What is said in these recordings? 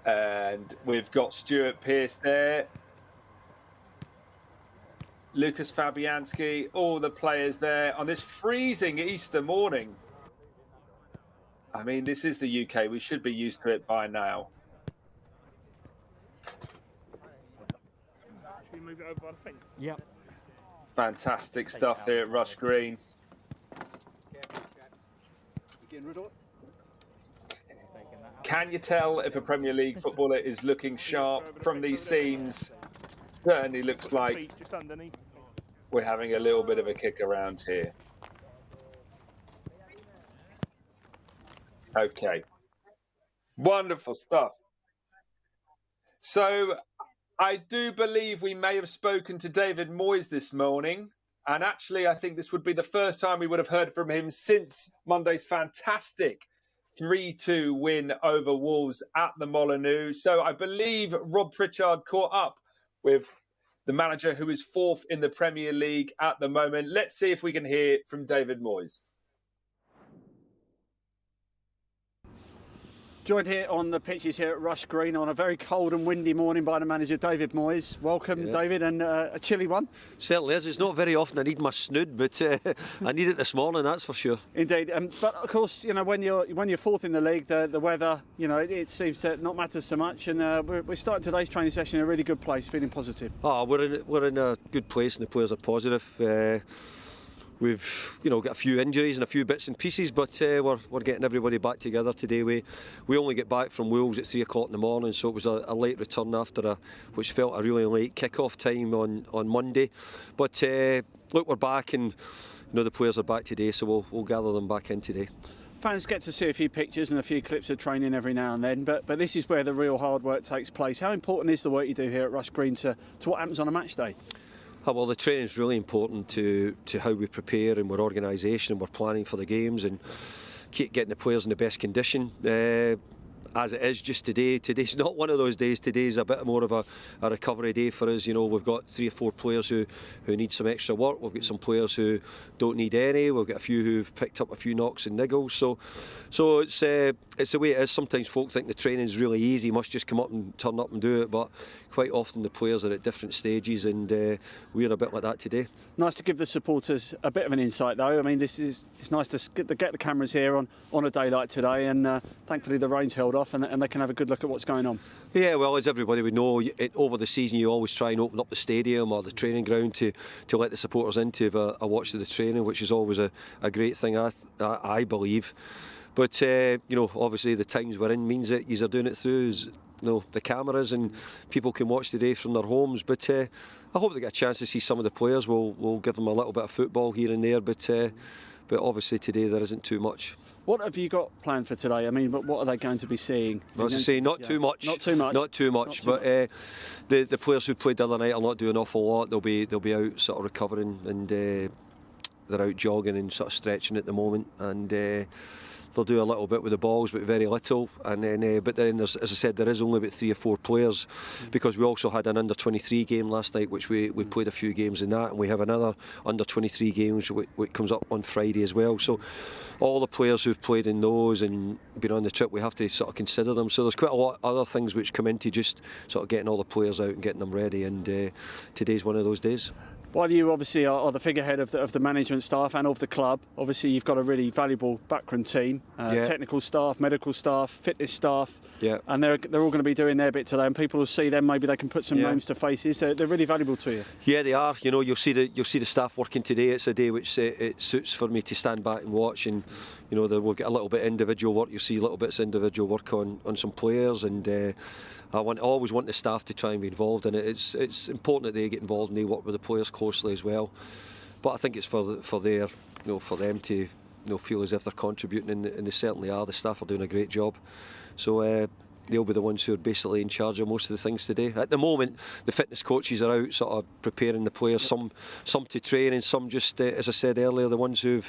And we've got Stuart Pearce there. Lucas Fabianski, all the players there on this freezing Easter morning. I mean, this is the UK. We should be used to it by now. Should we move it over by the fence? Yep. Fantastic stuff here at Rush Green. Can you tell if a Premier League footballer is looking sharp from these scenes? Certainly looks like we're having a little bit of a kick around here. Okay. Wonderful stuff. So I do believe we may have spoken to David Moyes this morning. And actually, I think this would be the first time we would have heard from him since Monday's fantastic 3-2 win over Wolves at the Molineux. So I believe Rob Pritchard caught up with the manager who is fourth in the Premier League at the moment. Let's see if we can hear from David Moyes. Joined here on the pitches here at Rush Green on a very cold and windy morning by the manager, David Moyes. Welcome, David, and a chilly one. Certainly is. It's not very often I need my snood, but I need it this morning, that's for sure. Indeed, but of course, you know, when you're fourth in the league, the weather, you know, it seems to not matter so much. And we're starting today's training session in a really good place, feeling positive. Oh, we're in a good place, and the players are positive. We've, you know, got a few injuries and a few bits and pieces, but we're getting everybody back together today. We only get back from Wolves at 3 o'clock in the morning, so it was a late return after which felt a really late kick-off time on Monday. But look, we're back, and you know the players are back today, so we'll gather them back in today. Fans get to see a few pictures and a few clips of training every now and then, but this is where the real hard work takes place. How important is the work you do here at Rush Green to what happens on a match day? Oh, well, the training is really important to how we prepare and our organisation and we're planning for the games and keep getting the players in the best condition. As it is just today, today's not one of those days. Today's a bit more of a recovery day for us. You know, we've got 3 or 4 players who need some extra work. We've got some players who don't need any. We've got a few who've picked up a few knocks and niggles. So it's the way it is. Sometimes folk think the training's really easy, must just come up and turn up and do it. But quite often the players are at different stages, and we're a bit like that today. Nice to give the supporters a bit of an insight, though. I mean, it's nice to get the cameras here on a day like today, and thankfully the rain's held off, and they can have a good look at what's going on. Yeah, well, as everybody would know, over the season you always try and open up the stadium or the training ground to let the supporters in to have a watch of the training, which is always a great thing, I believe. But you know, obviously the times we're in means that you're doing it through the cameras, and people can watch today from their homes. But I hope they get a chance to see some of the players. We'll give them a little bit of football here and there, but obviously today there isn't too much. What have you got planned for today? I mean, what are they going to be seeing? As I say, not too much. Not too much. Not too much. But the players who played the other night will not do an awful lot. They'll be out sort of recovering, and they're out jogging and sort of stretching at the moment, and they'll do a little bit with the balls, but very little. And then, but then, as I said, there is only about 3 or 4 players, because we also had an under-23 game last night, which we played a few games in that, and we have another under-23 game which comes up on Friday as well. So all the players who've played in those and been on the trip, we have to sort of consider them. So there's quite a lot of other things which come into just sort of getting all the players out and getting them ready, and today's one of those days. While you obviously are the figurehead of the management staff and of the club, obviously you've got a really valuable backroom team, technical staff, medical staff, fitness staff, and they're all going to be doing their bit today, and people will see them, maybe they can put some names to faces. They're really valuable to you. Yeah, they are. You know, you'll see the staff working today. It's a day which it suits for me to stand back and watch, and you know, we'll get a little bit of individual work. You'll see little bits of individual work on some players, and I always want the staff to try and be involved in it. It's important that they get involved and they work with the players closely as well. But I think it's for them to feel as if they're contributing, and they certainly are. The staff are doing a great job. So they'll be the ones who are basically in charge of most of the things today. At the moment, the fitness coaches are out sort of preparing the players, some to train, and some just, as I said earlier, the ones who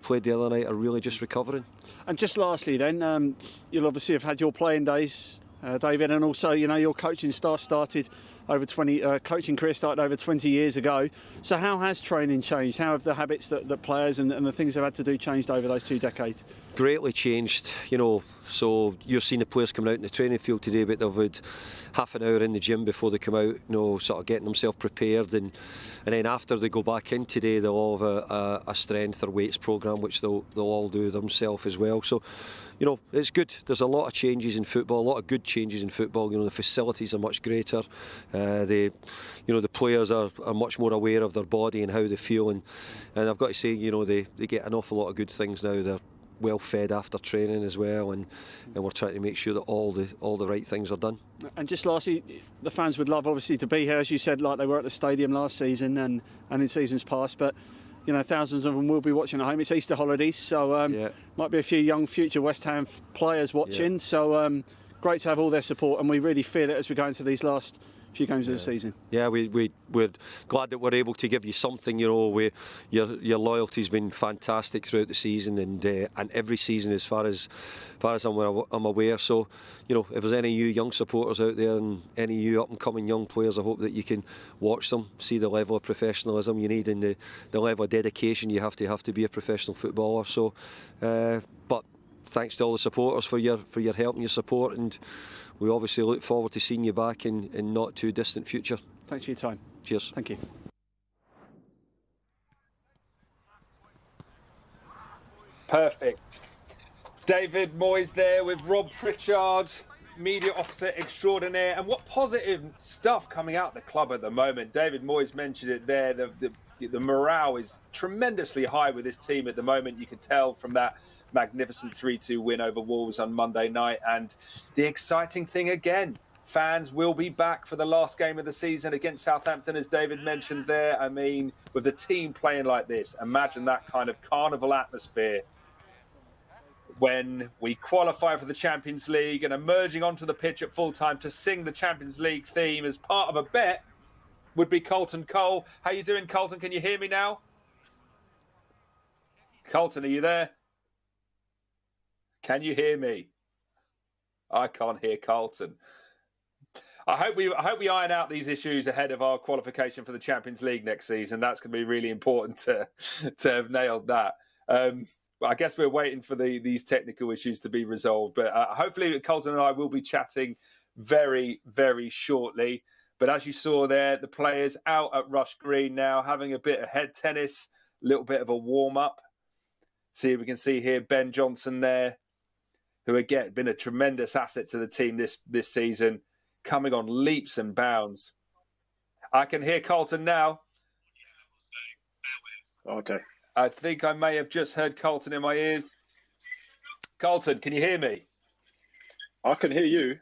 played the other night are really just recovering. And just lastly then, you'll obviously have had your playing days, David, and also, you know, your coaching staff started over 20 coaching career started over 20 years ago. So how has training changed? How have the habits that players and the things they've had to do changed over those 2 decades? Greatly changed, so you're seeing the players coming out in the training field today, but they've had half an hour in the gym before they come out, sort of getting themselves prepared, and then after they go back in today, they'll all have a strength or weights programme which they'll all do themselves as well. So it's good. There's a lot of changes in football, a lot of good changes in football. The facilities are much greater. The players are much more aware of their body and how they feel, and I've got to say, they get an awful lot of good things now. They're well fed after training as well, and we're trying to make sure that all the right things are done. And just lastly, the fans would love obviously to be here, as you said, like they were at the stadium last season and in seasons past, but thousands of them will be watching at home. It's Easter holidays, so might be a few young future West Ham players watching. So great to have all their support, and we really feel it as we go into these last few games of the season. Yeah, we're glad that we're able to give you something. Your loyalty's been fantastic throughout the season, and every season as far as I'm aware. So if there's any you young supporters out there and any you up and coming young players, I hope that you can watch them, see the level of professionalism you need and the level of dedication you have to be a professional footballer. So but thanks to all the supporters for your help and your support, and we obviously look forward to seeing you back in not too distant future. Thanks for your time. Cheers. Thank you. Perfect. David Moyes there with Rob Pritchard, media officer extraordinaire, and what positive stuff coming out of the club at the moment. David Moyes mentioned it there. The morale is tremendously high with this team at the moment. You can tell from that magnificent 3-2 win over Wolves on Monday night. And the exciting thing again, fans will be back for the last game of the season against Southampton, as David mentioned there. I mean, with the team playing like this, imagine that kind of carnival atmosphere when we qualify for the Champions League and emerging onto the pitch at full time to sing the Champions League theme as part of a bet would be Colton Cole. How you doing, Colton? Can you hear me now? Colton, are you there? Can you hear me? I can't hear Colton. I hope we iron out these issues ahead of our qualification for the Champions League next season. That's going to be really important to have nailed that. I guess we're waiting for these technical issues to be resolved. But hopefully Colton and I will be chatting very, very shortly. But as you saw there, the players out at Rush Green now, having a bit of head tennis, a little bit of a warm-up. See if we can see here Ben Johnson there, who again been a tremendous asset to the team this season, coming on leaps and bounds. I can hear Colton now. Okay. I think I may have just heard Colton in my ears. Colton, can you hear me? I can hear you.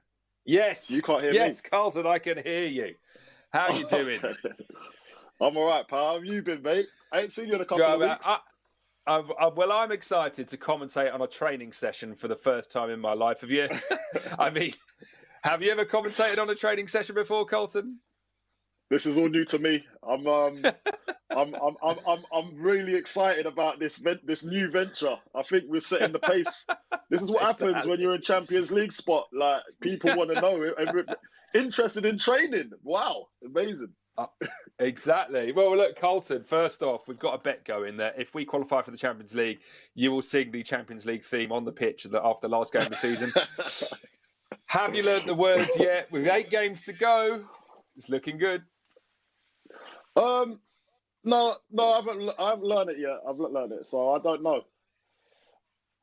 Yes. You can't hear me? Yes, Colton, I can hear you. How are you doing? I'm all right, pal. How have you been, mate? I ain't seen you in a couple of weeks. Well, I'm excited to commentate on a training session for the first time in my life. Have you? I mean, have you ever commentated on a training session before, Colton? This is all new to me. I'm really excited about this new venture. I think we're setting the pace. This is what happens when you're in Champions League spot. Like, people want to know, interested in training. Wow, amazing. Exactly. Well, look, Colton, first off, we've got a bet going that if we qualify for the Champions League, you will sing the Champions League theme on the pitch after the last game of the season. Have you learnt the words yet? With 8 games to go, it's looking good. No, I haven't learned it yet. I've not learned it, so I don't know.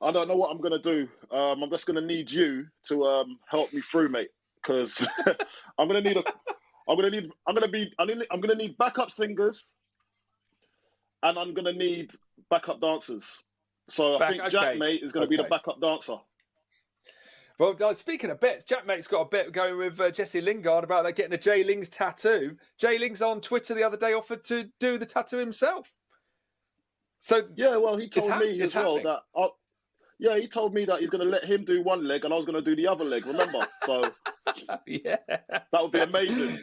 I don't know what I'm gonna do. I'm just gonna need you to help me through, mate, because I'm gonna need backup singers, and I'm gonna need backup dancers. So I think Jack, mate, is gonna be the backup dancer. Well, speaking of bets, Jack Mate's got a bet going with Jesse Lingard about that getting a Jay Lings tattoo. Jay Lings on Twitter the other day offered to do the tattoo himself. So yeah, well, he told me as well that. He told me that he's going to let him do one leg and I was going to do the other leg. Remember? So yeah, that would be amazing.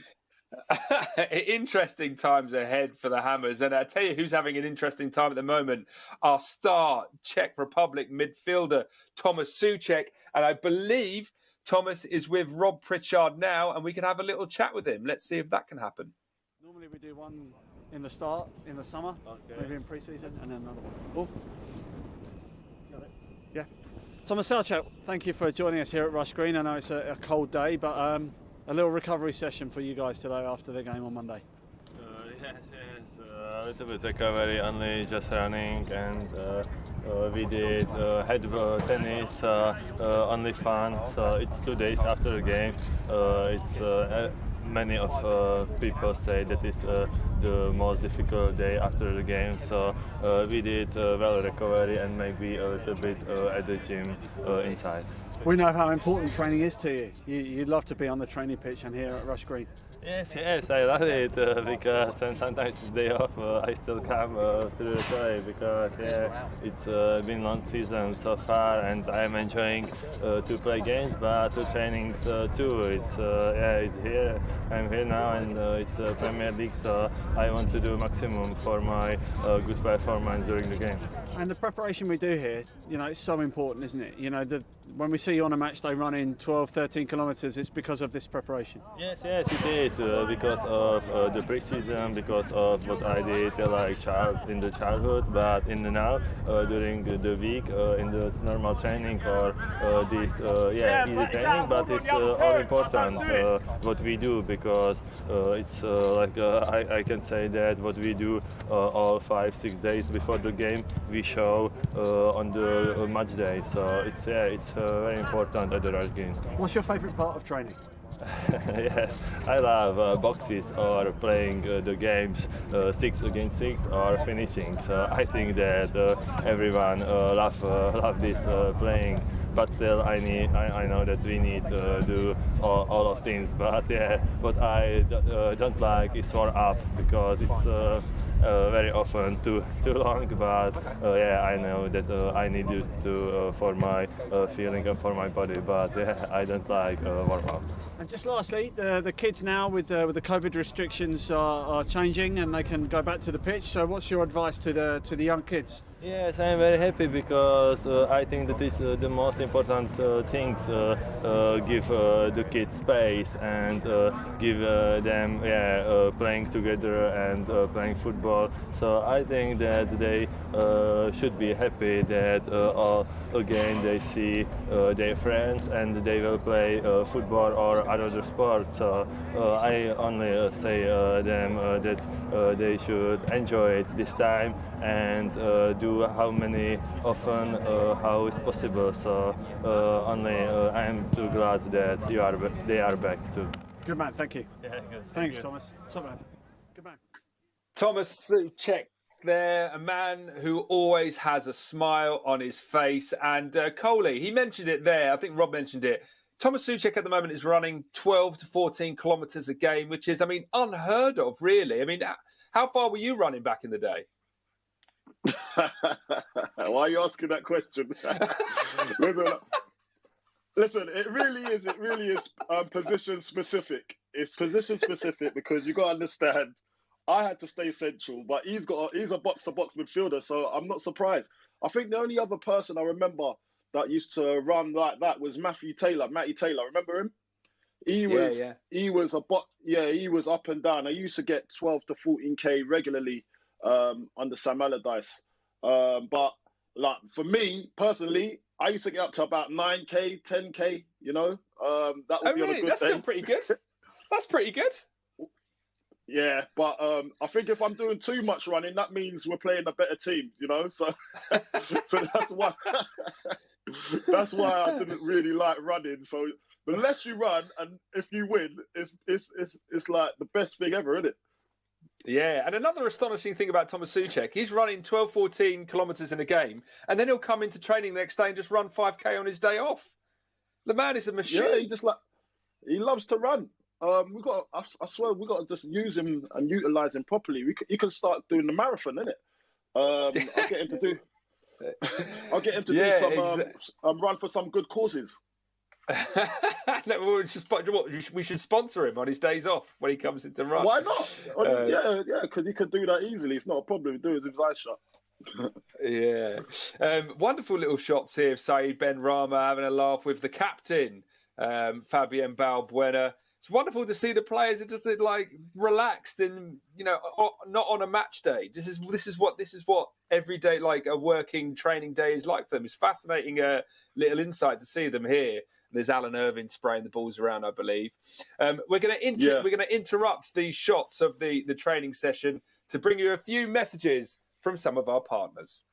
Interesting times ahead for the Hammers, and I tell you who's having an interesting time at the moment, our star Czech Republic midfielder Thomas Souček, and I believe Thomas is with Rob Pritchard now, and we can have a little chat with him. Let's see if that can happen. Normally we do one in the start, in the summer, maybe in pre-season, and then another one. Oh. Yeah. Thomas Souček, thank you for joining us here at Rush Green. I know it's a cold day, but a little recovery session for you guys today after the game on Monday. Yes. A little bit recovery, only just running, and we did head tennis, only fun. So it's 2 days after the game. Many of people say that it's the most difficult day after the game. So we did well recovery and maybe a little bit at the gym inside. We know how important training is to you. You'd love to be on the training pitch and here at Rush Green. Yes, I love it because sometimes it's day off. I still come to the play because it's been long season so far, and I'm enjoying to play games, but to trainings too. It's here. I'm here now, and it's Premier League, so I want to do maximum for my good performance during the game. And the preparation we do here, it's so important, isn't it? When we see you on a match day running 12, 13 kilometres, it's because of this preparation. Yes, it is because of the pre-season, because of what I did in the childhood, but in the now during the week in the normal training or this easy training. But it's all important what we do because it's I can say that what we do all 5-6 days before the game we show on the match day. So it's very important at the Rush Green. What's your favourite part of training? Yes, I love boxes or playing the games 6 against 6 or finishing. So I think that everyone love this playing. But still, I know that we need to do all of things. But what I don't like is warm up because it's very often too long. But I know that I need it to for my feeling and for my body. But I don't like warm up. And just lastly, the kids now with the COVID restrictions are changing and they can go back to the pitch. So what's your advice to the young kids? Yes, I'm very happy because I think that is the most important things. Give the kids space and give them playing together and playing football. So I think that they should be happy that again they see their friends and they will play football or other sports. So I only say them that they should enjoy it this time and do how many often how is possible. So only I am too glad that they are back too. Good man, thank you. Yeah, good. Thanks, Thomas. Top man. Good man. Thomas Souček there, a man who always has a smile on his face. And Coley, he mentioned it there. I think Rob mentioned it. Thomas Souček at the moment is running 12 to 14 kilometres a game, which is, unheard of, really. How far were you running back in the day? Why are you asking that question? Listen, it really is position specific. It's position specific because you got to understand, I had to stay central, but he's a box-to-box midfielder, so I'm not surprised. I think the only other person I remember that used to run like that was Matty Taylor. Remember him? He was up and down. I used to get 12 to 14k regularly under Sam Allardyce. But for me personally, I used to get up to about 9k, 10k. That would be on a good That's day. still pretty good. That's pretty good. Yeah, but I think if I'm doing too much running, that means we're playing a better team. So that's why I didn't really like running. So the less you run, and if you win, it's like the best thing ever, isn't it? Yeah, and another astonishing thing about Thomas Souček, he's running 12, 14 kilometres in a game, and then he'll come into training the next day and just run 5k on his day off. The man is a machine. Yeah, he loves to run. I swear, we got to just use him and utilise him properly. He can start doing the marathon, innit? I'll get him to do. Do some run for some good causes. We should sponsor him on his days off when he comes in to run. Why not? Because he could do that easily. It's not a problem. Do it with his eyes shut. Yeah. Wonderful little shots here of Saeed Benrahma having a laugh with the captain, Fabien Balbuena. It's wonderful to see the players are just like relaxed and, you know, not on a match day. This is what every day, like a working training day, is like for them. It's fascinating little insight to see them here. There's Alan Irvin spraying the balls around, I believe. We're going to interrupt these shots of the training session to bring you a few messages from some of our partners.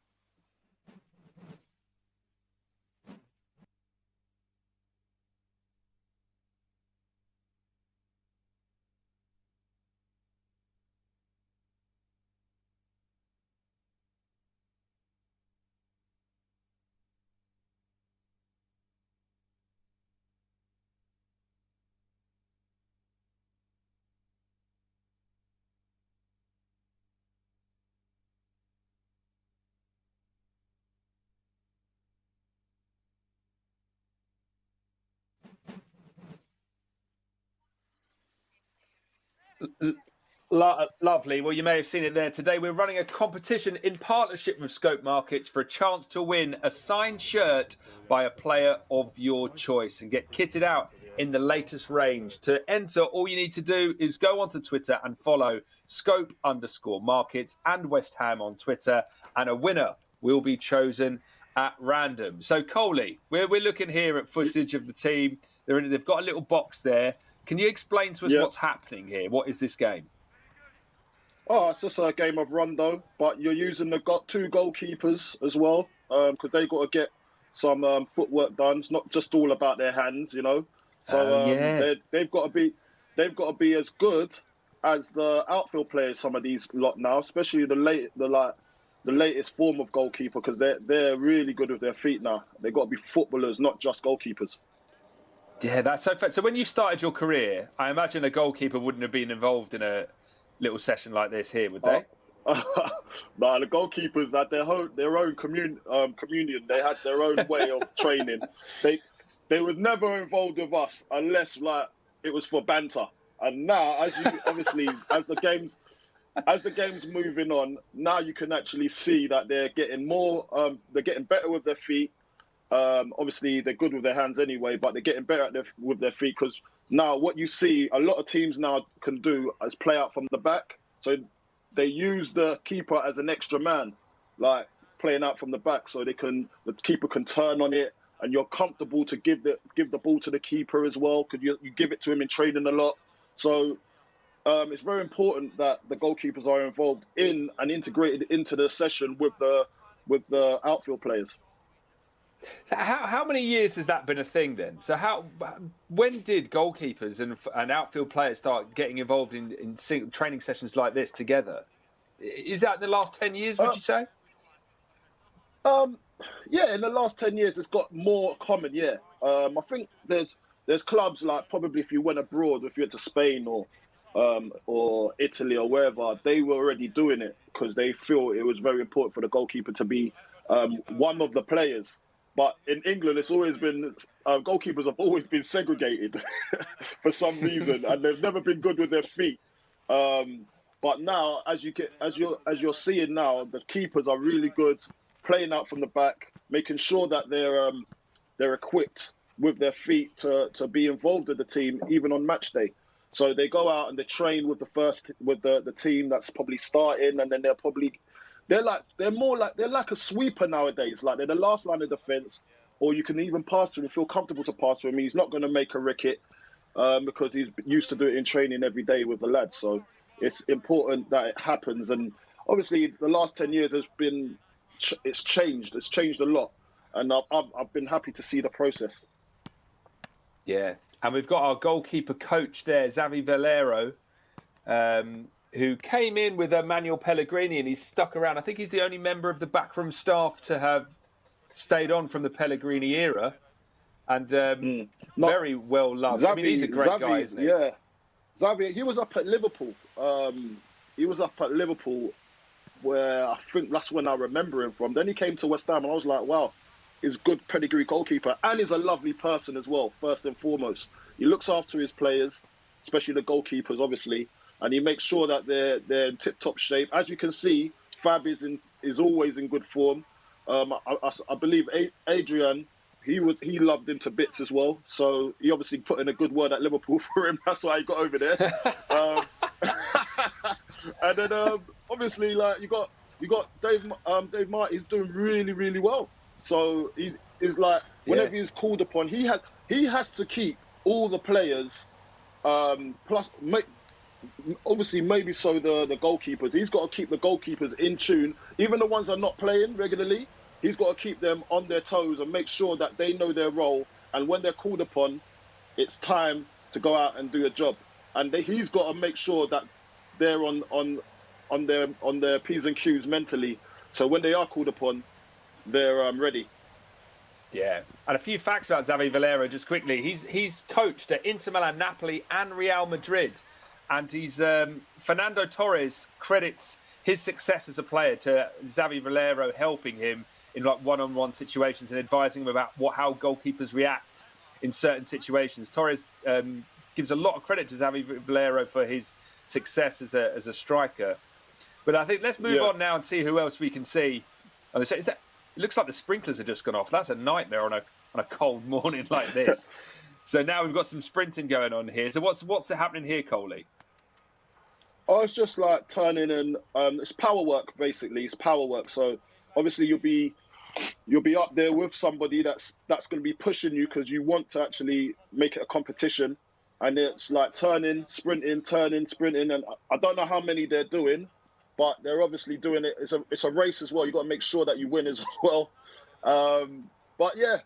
Lovely. Well, you may have seen it there. Today, we're running a competition in partnership with Scope Markets for a chance to win a signed shirt by a player of your choice and get kitted out in the latest range. To enter, all you need to do is go onto Twitter and follow Scope_Markets and West Ham on Twitter, and a winner will be chosen at random. So, Coley, we're looking here at footage of the team. They've got a little box there. Can you explain to us what's happening here? What is this game? Oh, it's just a game of rondo, but you're using the two goalkeepers as well, because they've got to get some footwork done. It's not just all about their hands, you know. So they've got to be as good as the outfield players. Some of these lot now, especially the latest form of goalkeeper, because they're really good with their feet now. They've got to be footballers, not just goalkeepers. Yeah, that's so fair. So when you started your career, I imagine a goalkeeper wouldn't have been involved in a little session like this here, would they? No, the goalkeepers had their own communion. They had their own way of training. They was never involved with us unless like it was for banter. And now, as the game's moving on, now you can actually see that they're getting better with their feet. Obviously, they're good with their hands anyway, but they're getting better with their feet, because now what you see a lot of teams now can do is play out from the back. So they use the keeper as an extra man, like playing out from the back, so the keeper can turn on it, and you're comfortable to give the ball to the keeper as well, because you give it to him in training a lot. So it's very important that the goalkeepers are involved in and integrated into the session with the outfield players. How many years has that been a thing then? So when did goalkeepers and outfield players start getting involved in training sessions like this together? Is that the last 10 years, would you say? Yeah, in the last 10 years, it's got more common, yeah. I think there's clubs like, probably if you went abroad, if you went to Spain or Italy or wherever, they were already doing it because they feel it was very important for the goalkeeper to be one of the players. But in England, it's always been goalkeepers have always been segregated for some reason, and they've never been good with their feet. But now, as you're seeing now, the keepers are really good, playing out from the back, making sure that they're equipped with their feet to be involved with the team, even on match day. So they go out and they train with the team that's probably starting, and then they're like a sweeper nowadays. Like they're the last line of defence, or you can even pass to him and feel comfortable to pass to him. He's not going to make a ricket because he's used to do it in training every day with the lads. So it's important that it happens. And obviously, the last 10 years it's changed. It's changed a lot, and I've been happy to see the process. Yeah, and we've got our goalkeeper coach there, Zavi Valero, who came in with Manuel Pellegrini, and he's stuck around. I think he's the only member of the backroom staff to have stayed on from the Pellegrini era, and very well loved. I mean, he's a great guy, isn't he? Yeah, Zavi. He was up at Liverpool. Where I think that's when I remember him from. Then he came to West Ham, and I was like, wow, he's a good pedigree goalkeeper, and he's a lovely person as well. First and foremost, he looks after his players, especially the goalkeepers, obviously. And he makes sure that they're in tip-top shape. As you can see, Fab is in is always in good form. I believe Adrian, he loved him to bits as well. So he obviously put in a good word at Liverpool for him. That's why he got over there. And then obviously, like you got Dave Martin. He's doing really, really well. So he's like whenever he's called upon, he has to keep all the players. Obviously, maybe so the goalkeepers. He's got to keep the goalkeepers in tune. Even the ones that are not playing regularly, he's got to keep them on their toes and make sure that they know their role. And when they're called upon, it's time to go out and do a job. And he's got to make sure that they're on their P's and Q's mentally. So when they are called upon, they're ready. Yeah, and a few facts about Zavi Valero just quickly. He's coached at Inter Milan, Napoli, and Real Madrid. And he's Fernando Torres credits his success as a player to Zavi Valero helping him in like one-on-one situations and advising him about how goalkeepers react in certain situations. Torres gives a lot of credit to Zavi Valero for his success as a striker. But I think let's move on now and see who else we can see on the show. It looks like the sprinklers have just gone off. That's a nightmare on a cold morning like this. So now we've got some sprinting going on here. So what's happening here, Coley? Oh, it's just like turning and it's power work basically. It's power work. So obviously you'll be up there with somebody that's going to be pushing you because you want to actually make it a competition. And it's like turning, sprinting, and I don't know how many they're doing, but they're obviously doing it. It's a race as well. You've got to make sure that you win as well. But yeah,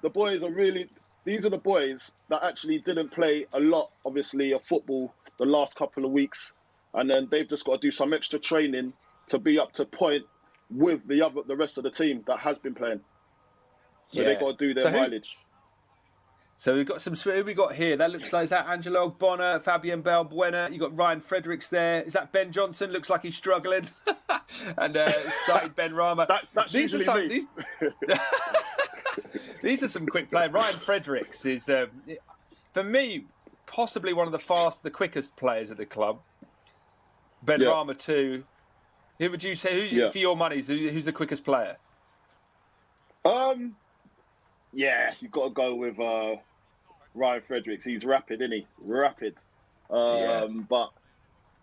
the boys are really. These are the boys that actually didn't play a lot, obviously, of football the last couple of weeks. And then they've just got to do some extra training to be up to point with the rest of the team that has been playing. So they've got to do their mileage. So we've got who we got here? That looks like, is that Angelo Bonner, Fabian Balbuena? You got Ryan Fredericks there. Is that Ben Johnson? Looks like he's struggling. And Said Ben Rama. That's usually me. These are some quick players. Ryan Fredericks is, for me, possibly one of the quickest players at the club. Ben Rama too. Who would you say? For your money? Who's the quickest player? You've got to go with Ryan Fredericks. He's rapid, isn't he? Rapid. But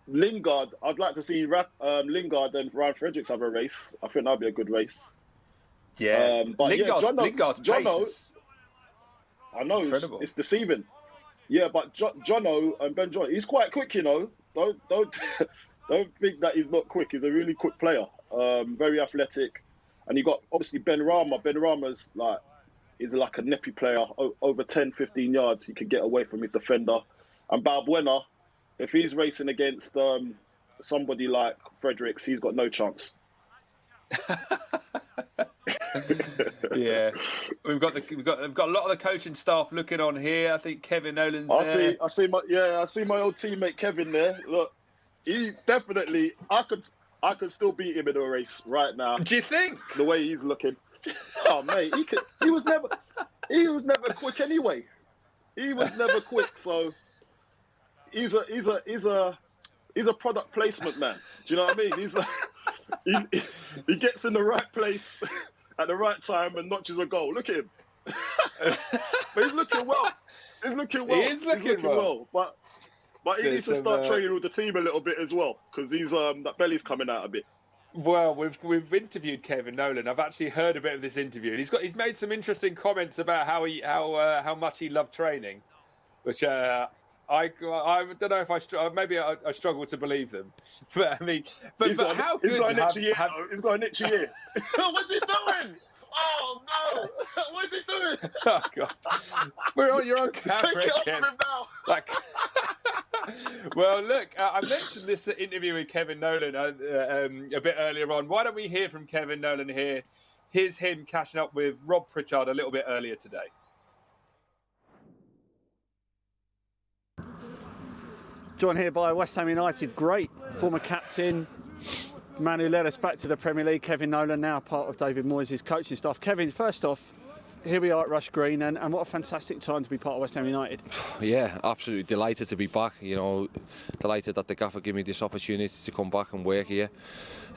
Lingard, I'd like to see Lingard and Ryan Fredericks have a race. I think that'd be a good race. Yeah, but Lingard's pace is I know incredible. It's deceiving. Yeah, but Jono and Ben Johnson, he's quite quick, you know. Don't think that he's not quick. He's a really quick player. Very athletic, and you got obviously Ben Rama. Ben Rama's he's like a nippy player. Over 10, 15 yards, he could get away from his defender. And Balbuena, if he's racing against somebody like Fredericks, he's got no chance. Yeah, we've got a lot of the coaching staff looking on here. I think Kevin Nolan's there. I see my old teammate Kevin there. Look, he definitely. I could still beat him in a race right now. Do you think? The way he's looking. Oh mate, he was never quick anyway. He was never quick, so he's a product placement man. Do you know what I mean? He gets in the right place at the right time and notches a goal. Look at him. But he's looking well. He is looking well. But he needs to start training with the team a little bit as well, because that belly's coming out a bit. Well, we've interviewed Kevin Nolan. I've actually heard a bit of this interview, and he's made some interesting comments about how much he loved training, which I don't know if I struggle to believe them. But I mean, but how good he's got an itchy ear. What's he doing? Oh no! What is he doing? Oh God! You're on camera. Take it off him now. Well, look, I mentioned this interview with Kevin Nolan a bit earlier on. Why don't we hear from Kevin Nolan here? Here's him catching up with Rob Pritchard a little bit earlier today. Joined here by West Ham United great former captain, man who led us back to the Premier League, Kevin Nolan, now part of David Moyes' coaching staff. Kevin, first off, here we are at Rush Green, and what a fantastic time to be part of West Ham United. Yeah, absolutely delighted to be back. You know, delighted that the gaffer gave me this opportunity to come back and work here,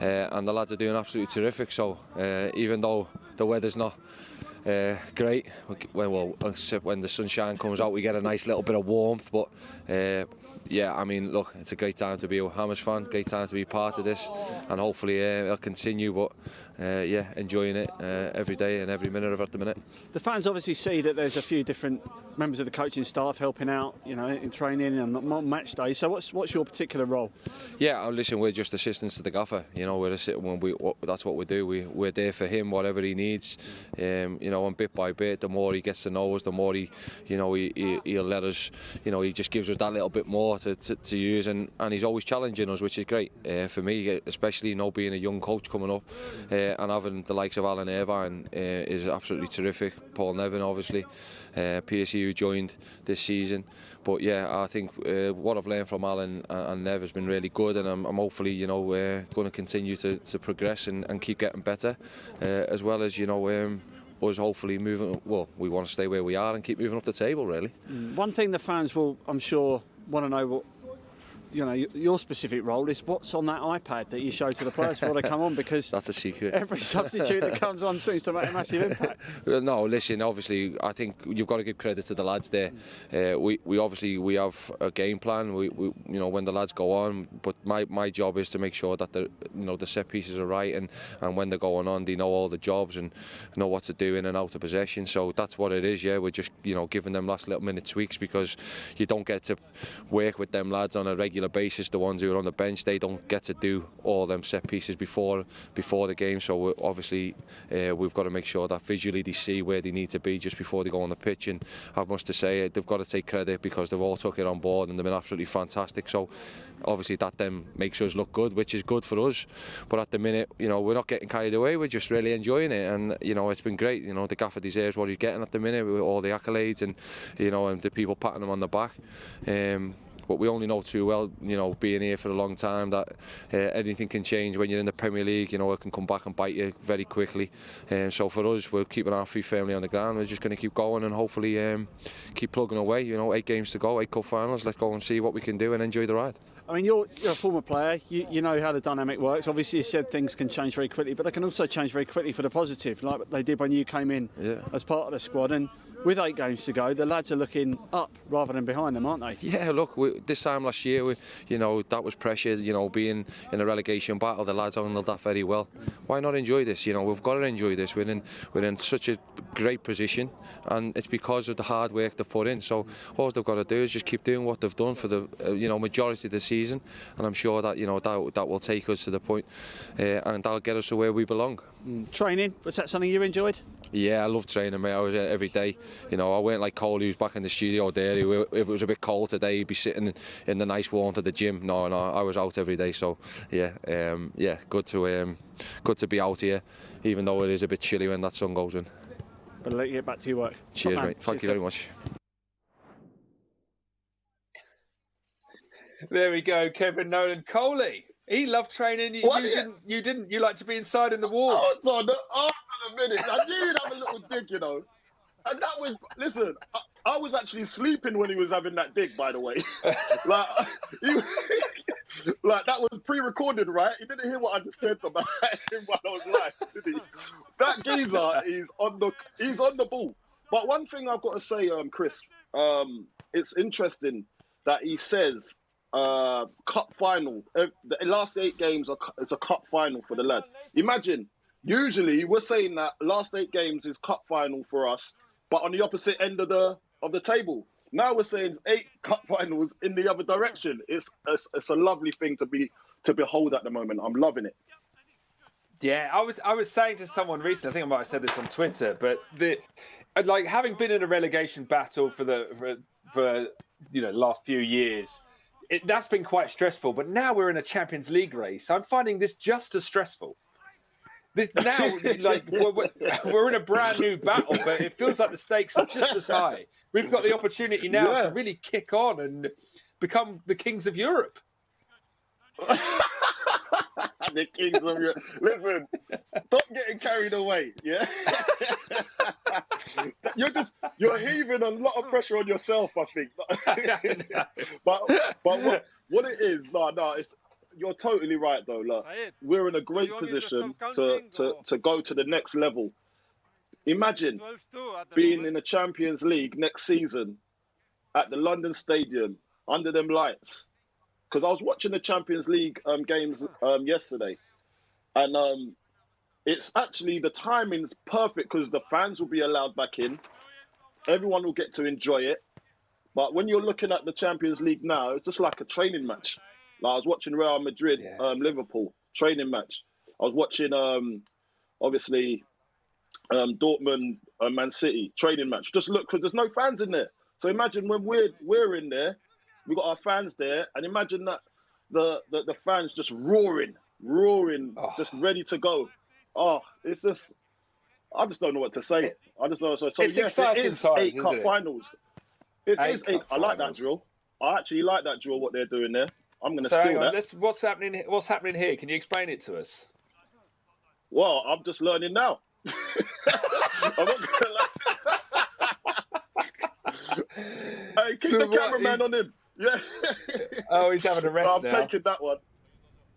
and the lads are doing absolutely terrific. So even though the weather's not great, except when the sunshine comes out, we get a nice little bit of warmth. But yeah, I mean, look, it's a great time to be a Hammers fan, great time to be part of this, and hopefully it'll continue. But yeah, enjoying it every day and every minute of it at the minute. The fans obviously see that there's a few different members of the coaching staff helping out, you know, in training and on match day. So what's your particular role? Yeah, listen, we're just assistants to the gaffer. You know, that's what we do. We're there for him, whatever he needs. You know, and bit by bit, the more he gets to know us, the more he'll let us. You know, he just gives us that little bit more to use, and he's always challenging us, which is great for me, especially being a young coach coming up, and having the likes of Alan Irvin is absolutely terrific. Paul Nevin, obviously, PSE who joined this season. But yeah, I think what I've learned from Alan and Nev has been really good, and I'm hopefully, you know, going to continue to progress and keep getting better, as well as, you know, us hopefully moving. Well, we want to stay where we are and keep moving up the table, really. One thing the fans will, I'm sure, want to know, what, you know, your specific role is what's on that iPad that you show to the players before they come on, because that's a secret. Every substitute that comes on seems to make a massive impact. No, listen, obviously I think you've got to give credit to the lads there. We obviously have a game plan. We you know, when the lads go on, but my job is to make sure that the set pieces are right, and when they're going on, they know all the jobs and know what to do in and out of possession. So that's what it is. Yeah, we're just, you know, giving them last little minute tweaks, because you don't get to work with them lads on a regular basis. The ones who are on the bench, they don't get to do all them set pieces before the game. So obviously we've got to make sure that visually they see where they need to be just before they go on the pitch. And I must say, they've got to take credit, because they've all took it on board and they've been absolutely fantastic. So obviously that then makes us look good, which is good for us. But at the minute, you know, we're not getting carried away. We're just really enjoying it, and you know, it's been great. You know, the gaffer deserves what he's getting at the minute, with all the accolades and, you know, and the people patting him on the back. But we only know too well, you know, being here for a long time, that anything can change when you're in the Premier League. You know, it can come back and bite you very quickly. So for us, we're keeping our feet firmly on the ground. We're just going to keep going and hopefully keep plugging away. You know, 8 games to go, 8 cup finals. Let's go and see what we can do and enjoy the ride. I mean, you're a former player. You know how the dynamic works. Obviously, you said things can change very quickly, but they can also change very quickly for the positive, like they did when you came in as part of the squad. And with 8 games to go, the lads are looking up rather than behind them, aren't they? Yeah, look, this time last year, you know, that was pressure. You know, being in a relegation battle, the lads handled that very well. Why not enjoy this? You know, we've got to enjoy this. We're in such a great position, and it's because of the hard work they've put in. So all they've got to do is just keep doing what they've done for the you know, majority of the season, and I'm sure that, you know, that will take us to the point, and that'll get us to where we belong. Training, was that something you enjoyed? Yeah, I love training, mate. I was there every day. You know, I weren't like Cole, who's back in the studio there. If it was a bit cold today, he'd be sitting in the nice warmth of the gym. No, I was out every day. So yeah, good to be out here, even though it is a bit chilly when that sun goes in. But let you get back to your work. Cheers, mate. Thank you very much. There we go, Kevin Nolan. Coley, he loved training. You didn't. You like to be inside in the wall. Hold on a minute. I knew you'd have a little dig, you know. And that was, listen, I was actually sleeping when he was having that dig, by the way. Like that was pre-recorded, right? He didn't hear what I just said about him while I was live, did he? That geezer is on the ball. But one thing I've got to say, Chris, it's interesting that he says cup final. The last 8 games it's a cup final for the lads. Imagine, usually we're saying that last 8 games is cup final for us, but on the opposite end of the table. Now we're saying it's 8 cup finals in the other direction. It's a lovely thing to behold at the moment. I'm loving it. Yeah, I was saying to someone recently, I think I might have said this on Twitter, but like having been in a relegation battle for you know, last few years, that's been quite stressful. But now we're in a Champions League race. I'm finding this just as stressful. This now, like we're in a brand new battle, but it feels like the stakes are just as high. We've got the opportunity now to really kick on and become the kings of Europe. the kings of your... Listen, stop getting carried away, yeah? You're heaving a lot of pressure on yourself, I think. but what it is, you're totally right, though. Look, we're in a great position to go to the next level. Imagine being in the Champions League next season at the London Stadium under them lights. Because I was watching the Champions League games yesterday, and it's actually, the timing's perfect because the fans will be allowed back in. Everyone will get to enjoy it. But when you're looking at the Champions League now, it's just like a training match. Like, I was watching Real Madrid, Liverpool, training match. I was watching, obviously, Dortmund, Man City, training match. Just look, because there's no fans in there. So imagine when we're in there, we've got our fans there, and imagine that the fans just roaring, just ready to go. Oh, it's just, I just don't know what to say. I just don't know. So it's yes, exciting it is times, 8 cup finals. It is 8. I like that drill. I actually like that drill, what they're doing there. I'm going to steal that. What's happening? What's happening here? Can you explain it to us? Well, I'm just learning now. I'm not going to Hey, keep the cameraman on him. Yeah. Oh, he's having a rest now. I'm taking that one.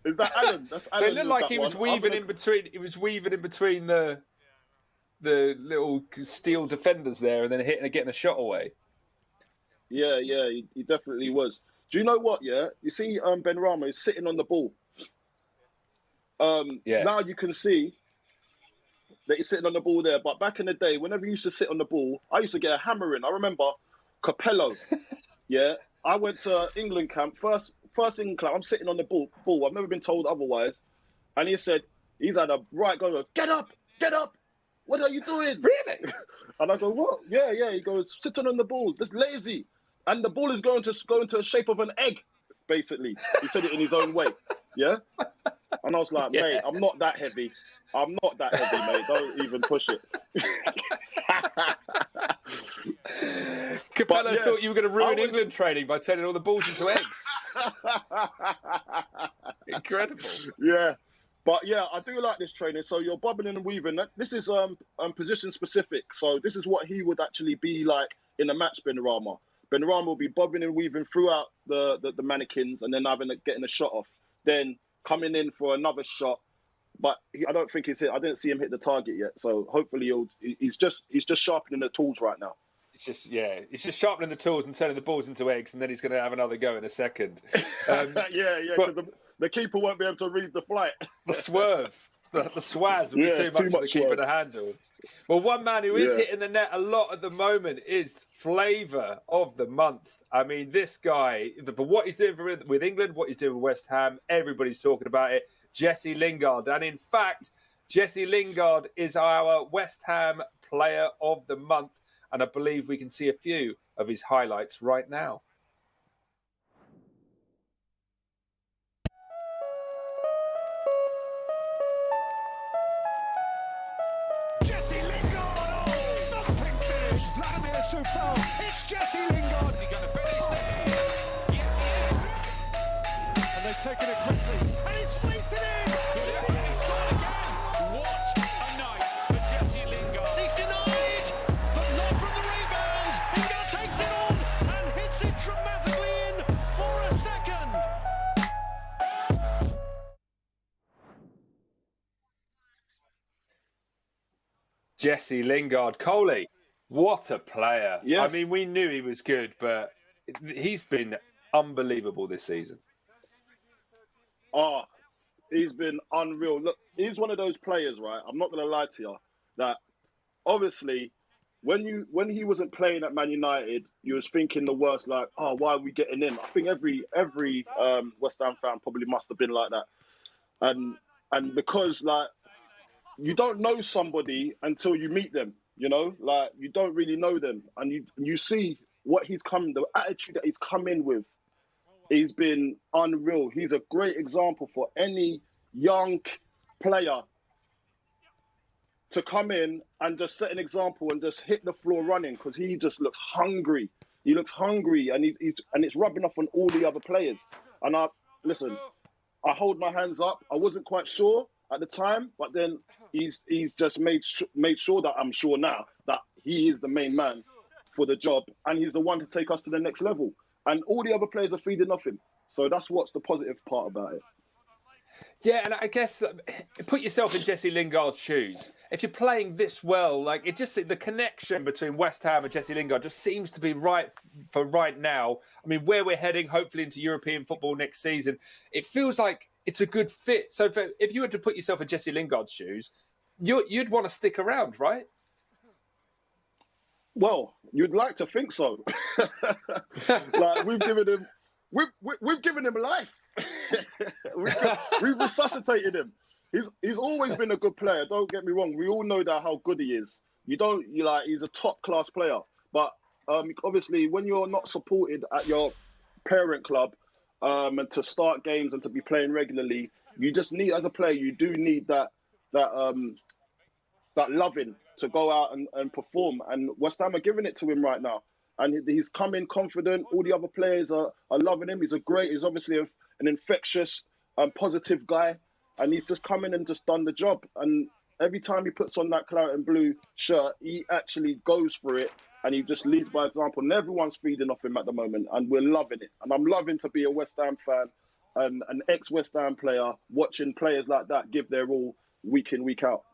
Is that Alan? That's Alan. So it looked like he was weaving in between. He was weaving in between the little steel defenders there, and then getting a shot away. Yeah, he definitely was. Do you know what? Yeah, you see, Benrahma is sitting on the ball. Now you can see that he's sitting on the ball there. But back in the day, whenever you used to sit on the ball, I used to get a hammer in. I remember Capello. Yeah, I went to England camp, first England camp. I'm sitting on the ball. I've never been told otherwise. And he said, he's had a right go, get up. What are you doing? Really? And I go, what? Yeah. He goes, sitting on the ball. That's lazy. And the ball is going to go into the shape of an egg, basically. He said it in his own way. Yeah? And I was like, mate, I'm not that heavy. Mate. Don't even push it. Capello thought you were going to ruin England training by turning all the balls into eggs. Incredible. Yeah. But yeah, I do like this training. So you're bobbing and weaving. This is position specific. So this is what he would actually be like in a match, Benrahma. Benrahma will be bobbing and weaving throughout the mannequins, and then getting a shot off. Then coming in for another shot. But I don't think he's hit. I didn't see him hit the target yet. So hopefully he's just sharpening the tools right now. He's just sharpening the tools and turning the balls into eggs, and then he's going to have another go in a second. Because the keeper won't be able to read the flight. The swerve, the swaz would be too much for the keeper to handle. Well, one man who is hitting the net a lot at the moment is flavour of the month. I mean, this guy, for what he's doing with England, what he's doing with West Ham, everybody's talking about it. Jesse Lingard. And in fact, Jesse Lingard is our West Ham player of the month. And I believe we can see a few of his highlights right now. Jesse Lingard! Thumping finish! Vladimir Sufal! It's Jesse Lingard! Is he going to finish there? Yes, he is! And they've taken it quickly. And he's squeezed it in! And he scored again! What a night for Jesse Lingard! He's denied! But not from the rebound! Lingard takes it on and hits it dramatically in for a second! Jesse Lingard. Coley, what a player. Yes. I mean, we knew he was good, but he's been unbelievable this season. Oh, he's been unreal. Look, he's one of those players, right? I'm not going to lie to you, that obviously when he wasn't playing at Man United, you was thinking the worst, like, oh, why are we getting him? I think every West Ham fan probably must have been like that. And because, like, you don't know somebody until you meet them, you know? Like, you don't really know them. And you see what the attitude that he's come in with. He's been unreal. He's a great example for any young player to come in and just set an example and just hit the floor running, because he just looks hungry. He looks hungry, and it's rubbing off on all the other players. And listen, I hold my hands up. I wasn't quite sure at the time, but then he's just made sure that I'm sure now that he is the main man for the job, and he's the one to take us to the next level. And all the other players are feeding off him. So that's what's the positive part about it. Yeah, and I guess put yourself in Jesse Lingard's shoes. If you're playing this well, like the connection between West Ham and Jesse Lingard just seems to be right for right now. I mean, where we're heading, hopefully into European football next season, it feels like it's a good fit. So if you were to put yourself in Jesse Lingard's shoes, you'd want to stick around, right? Well, you'd like to think so. Like we've given him life. we've resuscitated him. He's always been a good player. Don't get me wrong. We all know that how good he is. He's a top class player. But obviously, when you're not supported at your parent club and to start games and to be playing regularly, you just need, as a player, you do need that loving to go out and perform. And West Ham are giving it to him right now. And he's come in confident. All the other players are loving him. He's obviously an infectious, positive guy. And he's just come in and just done the job. And every time he puts on that claret and blue shirt, he actually goes for it. And he just leads by example. And everyone's feeding off him at the moment. And we're loving it. And I'm loving to be a West Ham fan and an ex-West Ham player, watching players like that give their all week in, week out.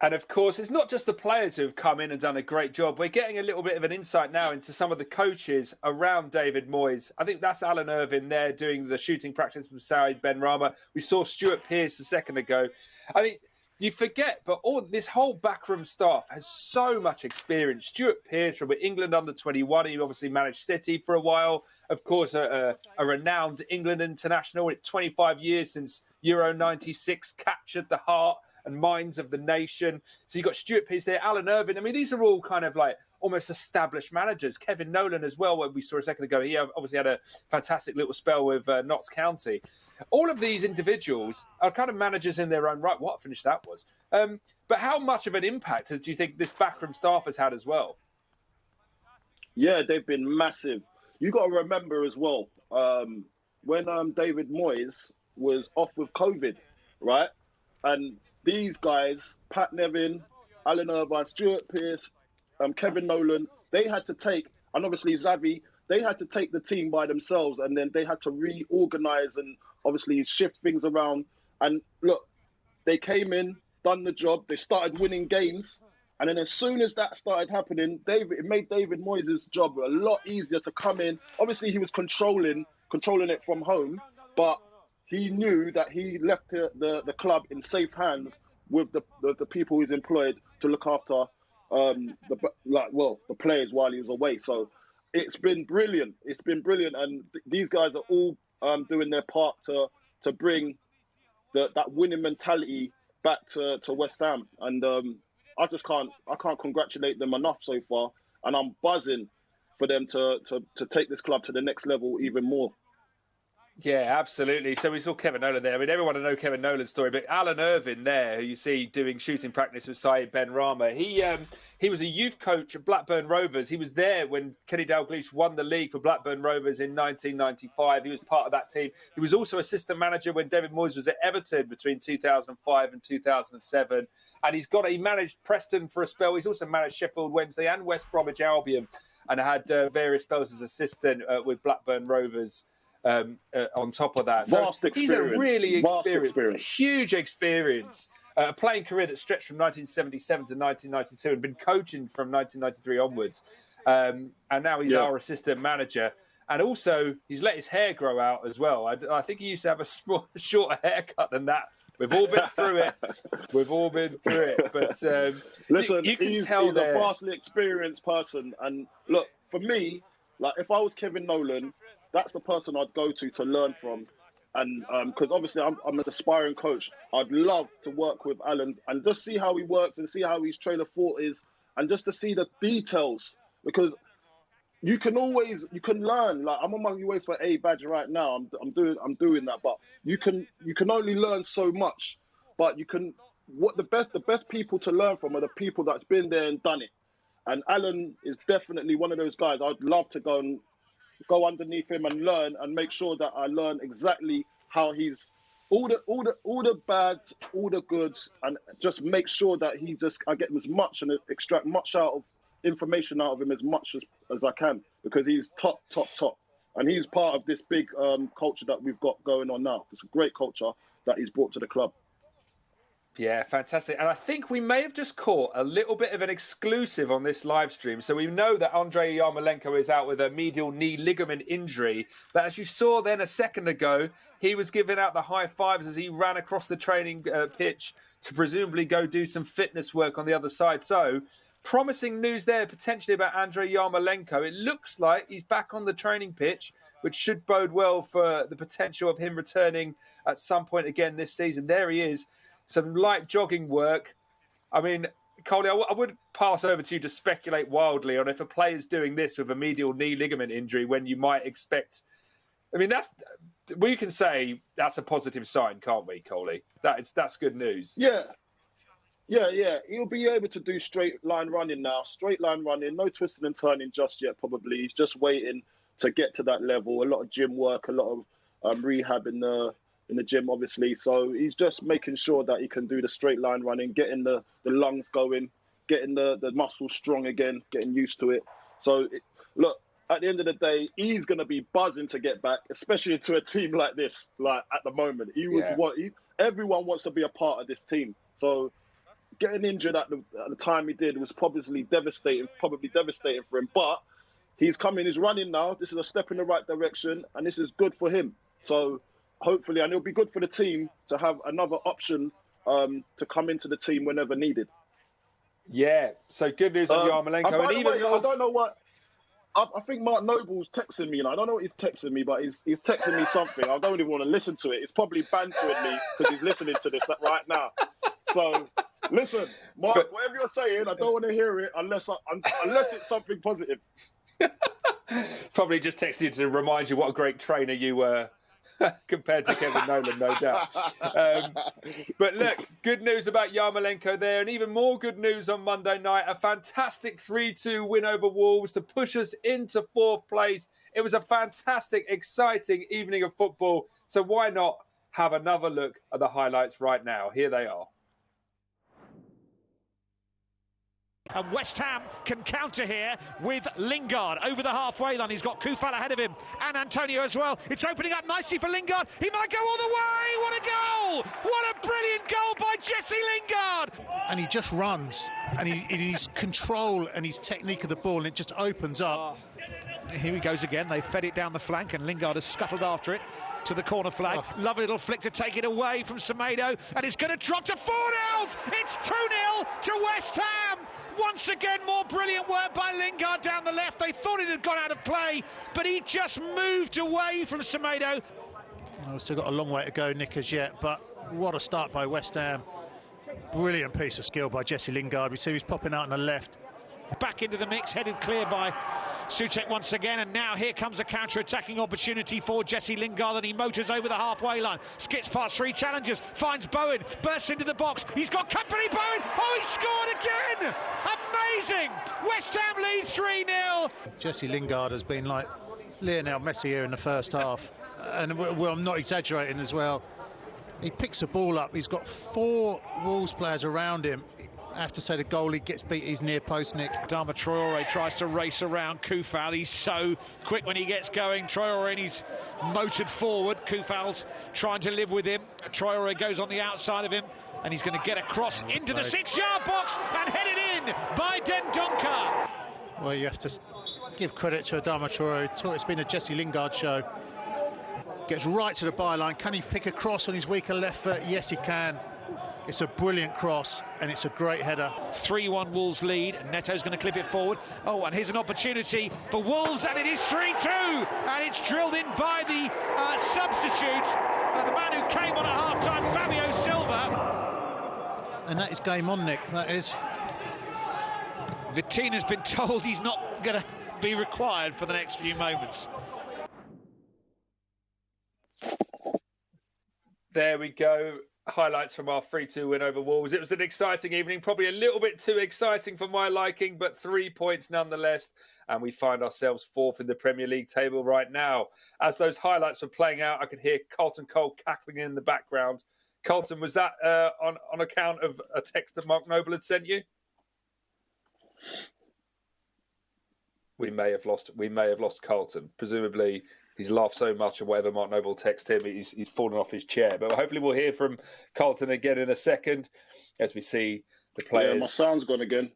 And of course, it's not just the players who have come in and done a great job. We're getting a little bit of an insight now into some of the coaches around David Moyes. I think that's Alan Irvin there doing the shooting practice with Saeed Benrahma. We saw Stuart Pearce a second ago. I mean, you forget, but this whole backroom staff has so much experience. Stuart Pearce from England under-21. He obviously managed City for a while. Of course, a renowned England international. It's 25 years since Euro 96 captured the heart and minds of the nation. So you've got Stuart Pearce there, Alan Irvin. I mean, these are all kind of like almost established managers. Kevin Nolan as well, what we saw a second ago. He obviously had a fantastic little spell with Notts County. All of these individuals are kind of managers in their own right. What a finish that was. But how much of an impact do you think this backroom staff has had as well? Yeah, they've been massive. You got to remember as well, when David Moyes was off with COVID, right? And these guys, Pat Nevin, Alan Irvine, Stuart Pearce, Kevin Nolan, they had to take, and obviously Zavi, they had to take the team by themselves, and then they had to reorganize and obviously shift things around. And look, they came in, done the job, they started winning games, and then as soon as that started happening, it made David Moyes' job a lot easier to come in. Obviously, he was controlling it from home, but he knew that he left the club in safe hands with the people he's employed to look after the players while he was away. So it's been brilliant. It's been brilliant, and these guys are all doing their part to bring that winning mentality back to West Ham. And I can't congratulate them enough so far, and I'm buzzing for them to take this club to the next level even more. Yeah, absolutely. So we saw Kevin Nolan there. I mean, everyone will know Kevin Nolan's story, but Alan Irvin there, who you see doing shooting practice with Saeed Benrahma, he was a youth coach at Blackburn Rovers. He was there when Kenny Dalglish won the league for Blackburn Rovers in 1995. He was part of that team. He was also assistant manager when David Moyes was at Everton between 2005 and 2007. And he managed Preston for a spell. He's also managed Sheffield Wednesday and West Bromwich Albion, and had various spells as assistant with Blackburn Rovers. On top of that, so he's a really huge experience, a playing career that stretched from 1977 to 1992 and been coaching from 1993 onwards, and now he's our assistant manager, and also he's let his hair grow out as well. I think he used to have a shorter haircut than that. We've all been through it. But listen, you can he's tell a vastly experienced person, and look, for me, like if I was Kevin Nolan, that's the person I'd go to learn from. And because obviously I'm an aspiring coach, I'd love to work with Alan and just see how he works and see how his train of thought is, and just to see the details, because you can learn. Like I'm on my way for A badge right now. I'm doing that, but you can only learn so much. But the best people to learn from are the people that's been there and done it. And Alan is definitely one of those guys. I'd love to go underneath him and learn and make sure that I learn exactly how he's all the bads, all the goods, and just make sure that I get as much and extract much information out of him as much as I can, because he's top. And he's part of this big culture that we've got going on now. It's a great culture that he's brought to the club. Yeah, fantastic. And I think we may have just caught a little bit of an exclusive on this live stream. So we know that Andrei Yarmolenko is out with a medial knee ligament injury. But as you saw then a second ago, he was giving out the high fives as he ran across the training pitch to presumably go do some fitness work on the other side. So promising news there potentially about Andrei Yarmolenko. It looks like he's back on the training pitch, which should bode well for the potential of him returning at some point again this season. There he is. Some light jogging work. I mean, Coley, I would pass over to you to speculate wildly on if a player's doing this with a medial knee ligament injury when you might expect. I mean, we can say that's a positive sign, can't we, Coley? That's good news. Yeah. He'll be able to do straight line running now. Straight line running, no twisting and turning just yet, probably. He's just waiting to get to that level. A lot of gym work, a lot of rehab in the gym, obviously. So he's just making sure that he can do the straight line running, getting the lungs going, getting the muscles strong again, getting used to it. So, look, at the end of the day, he's going to be buzzing to get back, especially to a team like this, like at the moment. Everyone wants to be a part of this team. So getting injured at the time he did was probably devastating for him. But he's running now. This is a step in the right direction, and this is good for him. So hopefully, and it'll be good for the team to have another option to come into the team whenever needed. Yeah, so good news on Yarmolenko. And by the way, I don't know what. I think Mark Noble's texting me, I don't know what he's texting me, but he's texting me something. I don't even want to listen to it. It's probably bantering me because he's listening to this right now. So, listen, Mark, whatever you're saying, I don't want to hear it unless it's something positive. Probably just texted you to remind you what a great trainer you were. Compared to Kevin Nolan, no doubt. But look, good news about Yarmolenko there, and even more good news on Monday night. A fantastic 3-2 win over Wolves to push us into fourth place. It was a fantastic, exciting evening of football. So why not have another look at the highlights right now? Here they are. And West Ham can counter here with Lingard over the halfway line. He's got Koufal ahead of him and Antonio as well. It's opening up nicely for Lingard. He might go all the way. What a goal! What a brilliant goal by Jesse Lingard! And he just runs, and his control and his technique of the ball, and it just opens up. Here he goes again. They fed it down the flank, and Lingard has scuttled after it to the corner flag. Lovely little flick to take it away from Semedo, and it's going to drop to 4-0. It's 2-0 to West Ham. Once again, more brilliant work by Lingard down the left. They thought it had gone out of play, but he just moved away from Semedo. Well, we've still got a long way to go, Nick, as yet, but what a start by West Ham. Brilliant piece of skill by Jesse Lingard. We see he's popping out on the left. Back into the mix, headed clear by Souček once again, and now here comes a counter-attacking opportunity for Jesse Lingard, and he motors over the halfway line, skips past three challengers, finds Bowen, bursts into the box, he's got company, Bowen, he scored again! Amazing! West Ham lead 3-0. Jesse Lingard has been like Lionel Messi here in the first half, and well, I'm not exaggerating as well. He picks the ball up, he's got 4 Wolves players around him. I have to say the goalie gets beat his near post, Nick. Dama Traore tries to race around Koufal. He's so quick when he gets going. Traore, and he's motored forward. Koufal's trying to live with him. Traore goes on the outside of him, and he's going to get across into the 6-yard box and headed in by Dendoncker. Well, you have to give credit to Adama Traore. It's been a Jesse Lingard show. Gets right to the byline. Can he pick a cross on his weaker left foot? Yes, he can. It's a brilliant cross, and it's a great header. 3-1 Wolves lead, and Neto's going to clip it forward. Oh, and here's an opportunity for Wolves, and it is 3-2, and it's drilled in by the substitute, the man who came on at half-time, Fabio Silva. And that is game on, Nick, that is. Vitina's been told he's not going to be required for the next few moments. There we go. highlights from our 3-2 win over Wolves. It was an exciting evening, probably a little bit too exciting for my liking, but 3 points nonetheless. And we find ourselves fourth in the Premier League table right now. As those highlights were playing out, I could hear Carlton Cole cackling in the background. Carlton, was that on account of a text that Mark Noble had sent you? We may have lost Carlton. Presumably, he's laughed so much at whatever Mark Noble texted him, he's fallen off his chair. But hopefully we'll hear from Carlton again in a second as we see the players. Yeah, my sound's gone again.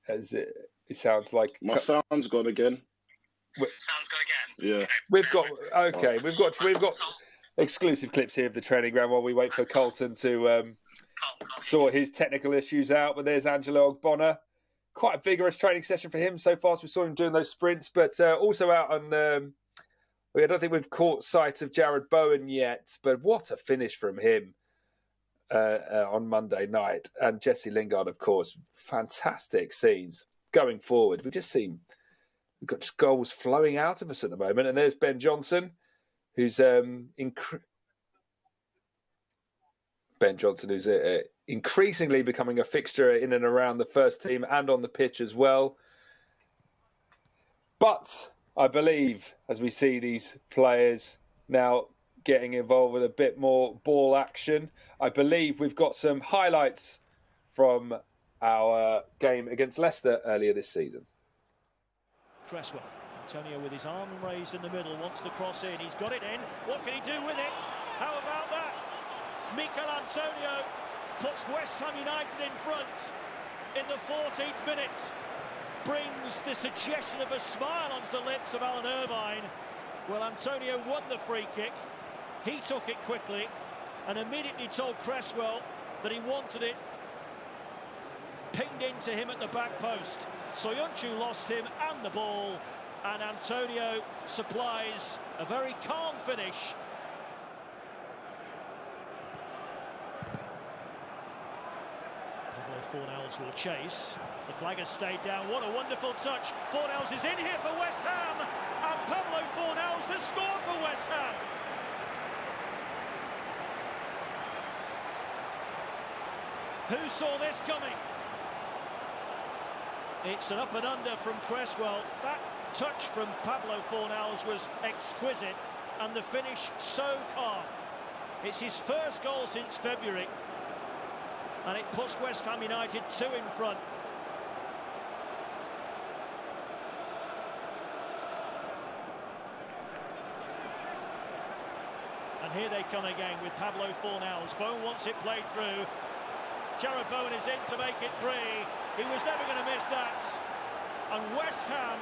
As it sounds like my sound's gone again. Yeah. We've got exclusive clips here of the training ground while we wait for Carlton to sort his technical issues out. But there's Angelo Ogbonna. Quite a vigorous training session for him so far. So we saw him doing those sprints, but also out on. I don't think we've caught sight of Jared Bowen yet, but what a finish from him on Monday night. And Jesse Lingard, of course, fantastic scenes going forward. We've got just goals flowing out of us at the moment. And there's Ben Johnson, who's increasingly becoming a fixture in and around the first team and on the pitch as well. But I believe, as we see these players now getting involved with a bit more ball action, I believe we've got some highlights from our game against Leicester earlier this season. Cresswell, Antonio with his arm raised in the middle, wants to cross in, he's got it in, what can he do with it? How about that? Mikel Antonio puts West Ham United in front in the 14th minute. Brings the suggestion of a smile onto the lips of Alan Irvine. Well, Antonio won the free kick. He took it quickly and immediately told Cresswell that he wanted it pinged into him at the back post. Soyuncu lost him and the ball, and Antonio supplies a very calm finish. Fornells will chase. The flag has stayed down. What a wonderful touch. Fornells is in here for West Ham. And Pablo Fornells has scored for West Ham. Who saw this coming? It's an up and under from Cresswell. That touch from Pablo Fornells was exquisite. And the finish so calm. It's his first goal since February. And it puts West Ham United 2 in front. And here they come again with Pablo Fornells. Bowen wants it played through. Jared Bowen is in to make it 3. He was never going to miss that. And West Ham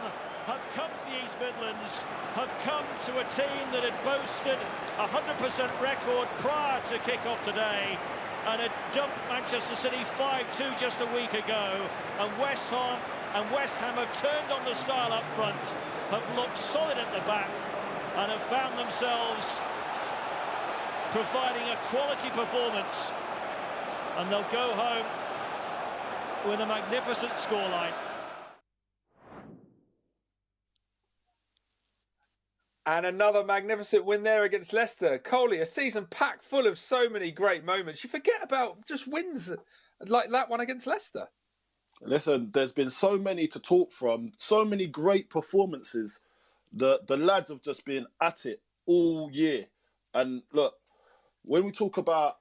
have come to the East Midlands, have come to a team that had boasted a 100% record prior to kick-off today, and had dumped Manchester City 5-2 just a week ago. And West Ham have turned on the style up front, have looked solid at the back, and have found themselves providing a quality performance. And they'll go home with a magnificent scoreline. And another magnificent win there against Leicester. Coley, a season packed full of so many great moments. You forget about just wins like that one against Leicester. Listen, there's been so many to talk from, so many great performances. The lads have just been at it all year. And look, when we talk about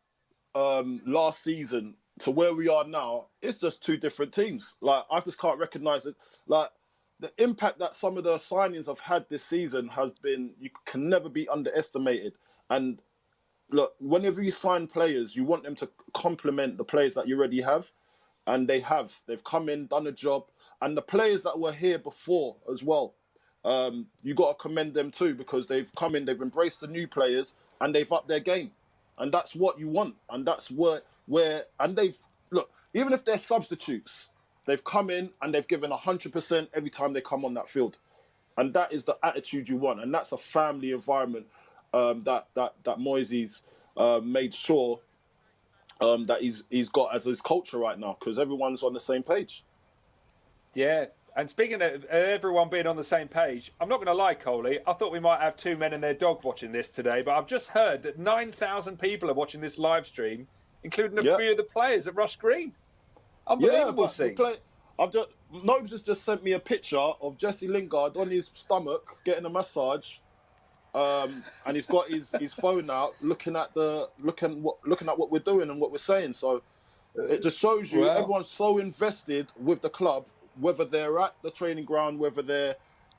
last season to where we are now, it's just two different teams. Like, I just can't recognise it. Like, the impact that some of the signings have had this season has been, you can never be underestimated. And look, whenever you sign players, you want them to complement the players that you already have. And they have. They've come in, done a job. And the players that were here before as well, you got to commend them too, because they've come in, they've embraced the new players and they've upped their game. And that's what you want. And that's where and they've, look, even if they're substitutes, they've come in and they've given 100% every time they come on that field. And that is the attitude you want. And that's a family environment that Moises made sure that he's got as his culture right now, because everyone's on the same page. Yeah, And speaking of everyone being on the same page, I'm not going to lie, Coley, I thought we might have two men and their dog watching this today, but I've just heard that 9,000 people are watching this live stream, including a few of the players at Rush Green. Unbelievable scenes. Nobes has just sent me a picture of Jesse Lingard on his stomach getting a massage, and he's got his phone out, looking at what we're doing and what we're saying. So it just shows you everyone's so invested with the club, whether they're at the training ground, whether they're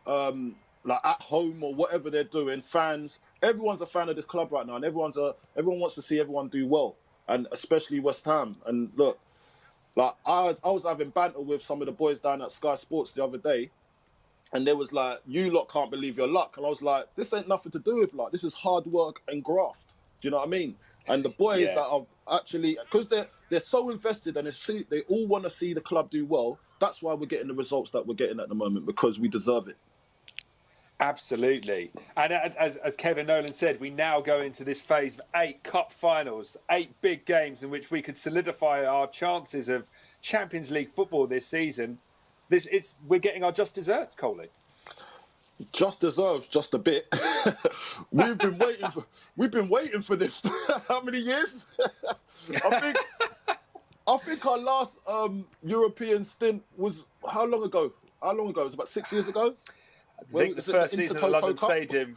like at home or whatever they're doing. Fans, everyone's a fan of this club right now, and everyone wants to see everyone do well, and especially West Ham. And look. Like I was having banter with some of the boys down at Sky Sports the other day, and they was like, "You lot can't believe your luck," and I was like, "This ain't nothing to do with luck. This is hard work and graft." Do you know what I mean? And the boys that are actually, because they're so invested and they all want to see the club do well. That's why we're getting the results that we're getting at the moment, because we deserve it. Absolutely. And as Kevin Nolan said, we now go into this phase of 8 cup finals, 8 big games in which we could solidify our chances of Champions League football this season. We're getting our just desserts, Coley. Just deserves just a bit. We've been waiting for this. How many years? I think our last European stint was how long ago? It was about 6 years ago. I think the first season at London Stadium.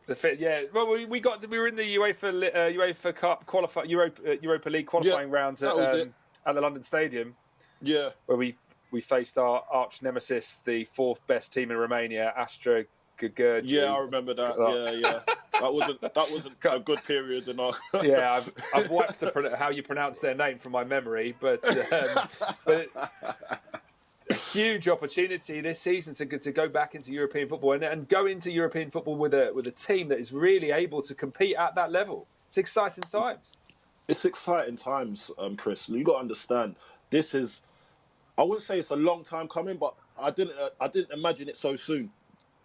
Well, we were in the UEFA Cup Europa League qualifying rounds at the London Stadium. Yeah, where we faced our arch nemesis, the 4th best team in Romania, Astra Gurgurgi. Yeah, I remember that. Yeah. That wasn't a good period in our. Yeah, I've wiped how you pronounce their name from my memory, but a huge opportunity this season to go back into European football and go into European football with a team that is really able to compete at that level. It's exciting times. It's exciting times, Chris. You got to understand. This is, I wouldn't say it's a long time coming, but I didn't imagine it so soon.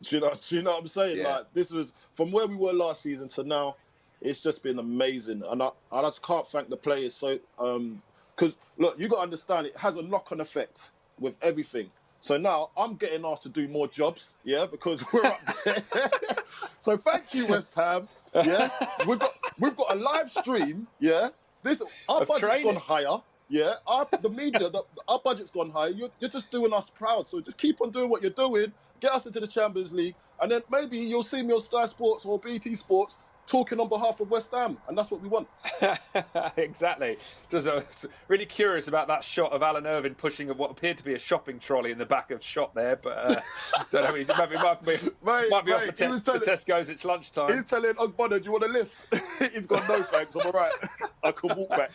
Do you know what I'm saying? Yeah. Like, this was from where we were last season to now. It's just been amazing, and I just can't thank the players. So, because look, you got to understand, it has a knock-on effect with everything. So now I'm getting asked to do more jobs, because we're up there. So thank you, West Ham. Yeah, we've got a live stream. Yeah, our budget's gone higher. Yeah, the media, our budget's gone higher. You're just doing us proud. So just keep on doing what you're doing. Get us into the Champions League, and then maybe you'll see me on Sky Sports or BT Sports talking on behalf of West Ham, and that's what we want. Exactly. Just really curious about that shot of Alan Irvin pushing what appeared to be a shopping trolley in the back of shot there, but don't know. Might be off for Tesco's. It's lunchtime. He's telling Ogbonna, do you want a lift? He's gone, no thanks, I'm all right. I can walk back.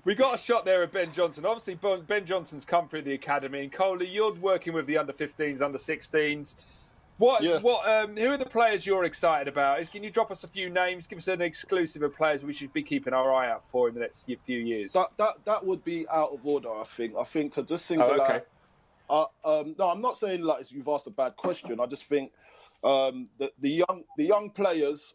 We got a shot there of Ben Johnson. Obviously, Ben Johnson's come through the academy, and Coley, you're working with the under-15s, under-16s. Who are the players you're excited about? Can you drop us a few names? Give us an exclusive of players we should be keeping our eye out for in the next few years. That would be out of order, I think. I think to just single out. No, I'm not saying like you've asked a bad question. I just think the young players.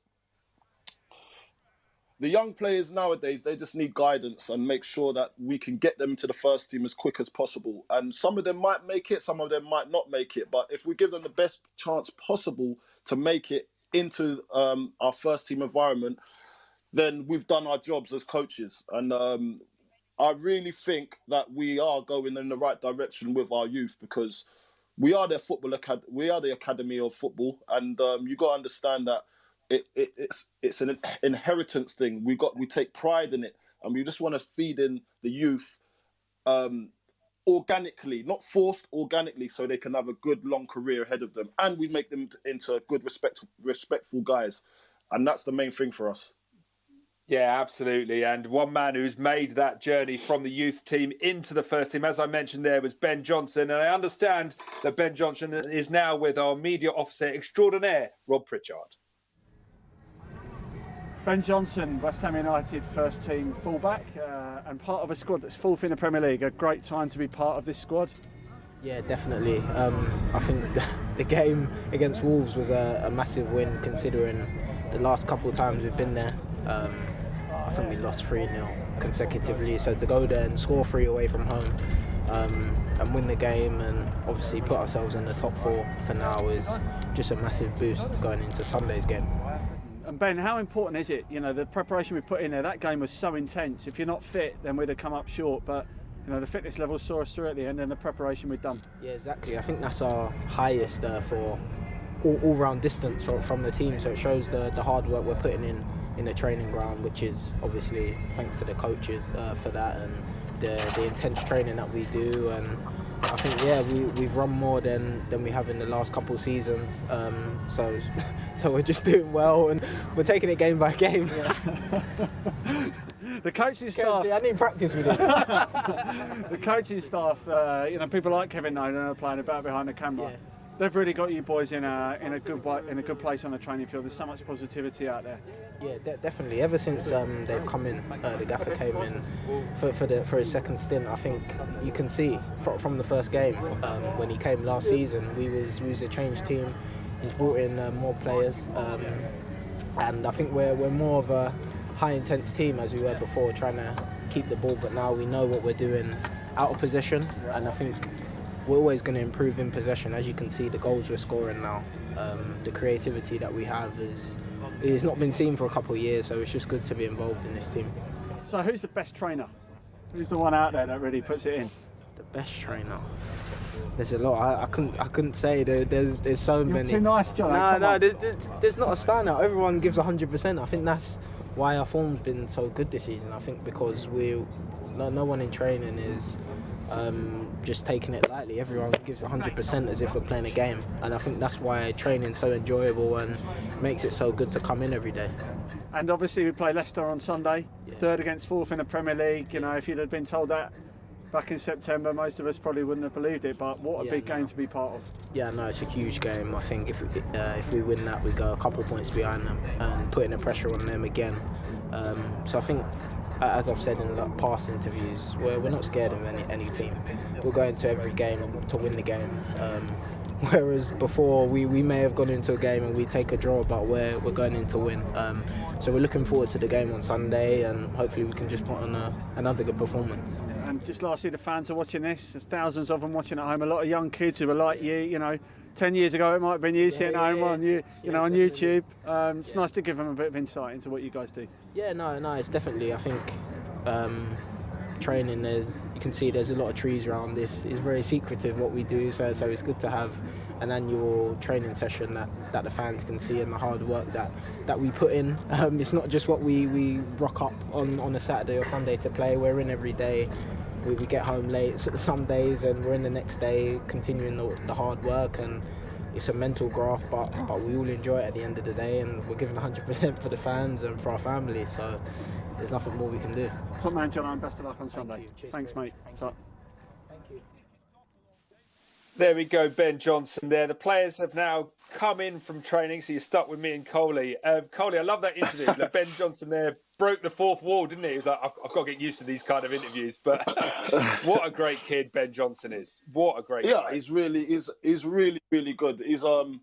The young players nowadays, they just need guidance and make sure that we can get them to the first team as quick as possible. And some of them might make it, some of them might not make it. But if we give them the best chance possible to make it into our first team environment, then we've done our jobs as coaches. And I really think that we are going in the right direction with our youth, because we are their we are the academy of football. And you got to understand that it's an inheritance thing. We take pride in it, and we just want to feed in the youth organically, not forced, organically, so they can have a good long career ahead of them, and we make them into good, respectful guys, and that's the main thing for us. Yeah, absolutely. And one man who's made that journey from the youth team into the first team, as I mentioned there, was Ben Johnson. And I understand that Ben Johnson is now with our media officer extraordinaire, Rob Pritchard. Ben Johnson, West Ham United first team fullback, and part of a squad that's 4th in the Premier League. A great time to be part of this squad. Yeah, definitely. I think the game against Wolves was a massive win, considering the last couple of times we've been there. I think we lost 3-0 consecutively, so to go there and score 3 away from home and win the game, and obviously put ourselves in the top 4 for now is just a massive boost going into Sunday's game. And Ben, how important is it? The preparation we put in there, that game was so intense. If you're not fit, then we'd have come up short. But the fitness level saw us through at the end, and the preparation we've done. Yeah, exactly. I think that's our highest for all-round distance from the team. So it shows the hard work we're putting in the training ground, which is obviously thanks to the coaches for that, and the intense training that we do. And I think we've run more than we have in the last couple of seasons. So we're just doing well, and we're taking it game by game. The coaching staff. I need practice with it. The coaching staff. People like Kevin Nolan are playing about behind the camera. Yeah. They've really got you boys in a good place on the training field. There's so much positivity out there. Yeah, definitely. Ever since they've come in, the gaffer came in for his second stint. I think you can see from the first game when he came last season, we was a changed team. He's brought in more players, and I think we're more of a high intense team as we were before, trying to keep the ball. But now we know what we're doing out of possession, and I think we're always going to improve in possession. As you can see, the goals we're scoring now, the creativity that we have is not been seen for a couple of years, so it's just good to be involved in this team. So who's the best trainer? Who's the one out there that really puts it in? The best trainer? There's a lot. I couldn't say. There's so many. You're too nice, John. No, there's not a standout. Everyone gives 100%. I think that's why our form's been so good this season. I think because no one in training is just taking it lightly. Everyone gives 100% as if we're playing a game, and I think that's why training's so enjoyable and makes it so good to come in every day. And obviously we play Leicester on Sunday, 3rd against 4th in the Premier League. If you'd have been told that back in September, most of us probably wouldn't have believed it, but what a big game to be part of. Yeah, no, it's a huge game. I think if we win that, we go a couple of points behind them and putting the pressure on them again. So I think, as I've said in past interviews, we're not scared of any team. We'll go into every game to win the game. Whereas before, we may have gone into a game and we take a draw, but we're going in to win. So we're looking forward to the game on Sunday, and hopefully we can just put on another good performance. And just lastly, the fans are watching this. There's thousands of them watching at home. A lot of young kids who are like you. 10 years ago, it might have been you sitting at home on YouTube. It's nice to give them a bit of insight into what you guys do. Yeah, no, it's definitely. I think training, you can see there's a lot of trees around this. It's very secretive what we do, so it's good to have an annual training session that the fans can see, and the hard work that we put in. It's not just what we rock up on a Saturday or Sunday to play. We're in every day. We get home late some days, and we're in the next day continuing the hard work, and it's a mental graft, but we all enjoy it at the end of the day, and we're giving 100% for the fans and for our family, so there's nothing more we can do. Top man, John, best of luck on Sunday. Thanks, mate. Thank you. There we go, Ben Johnson there. The players have now come in from training, so you're stuck with me and Coley. Coley, I love that interview. Ben Johnson there broke the fourth wall, didn't he? He was like, I've got to get used to these kind of interviews. But what a great kid Ben Johnson is. What a great guy. He's really, really good. He's one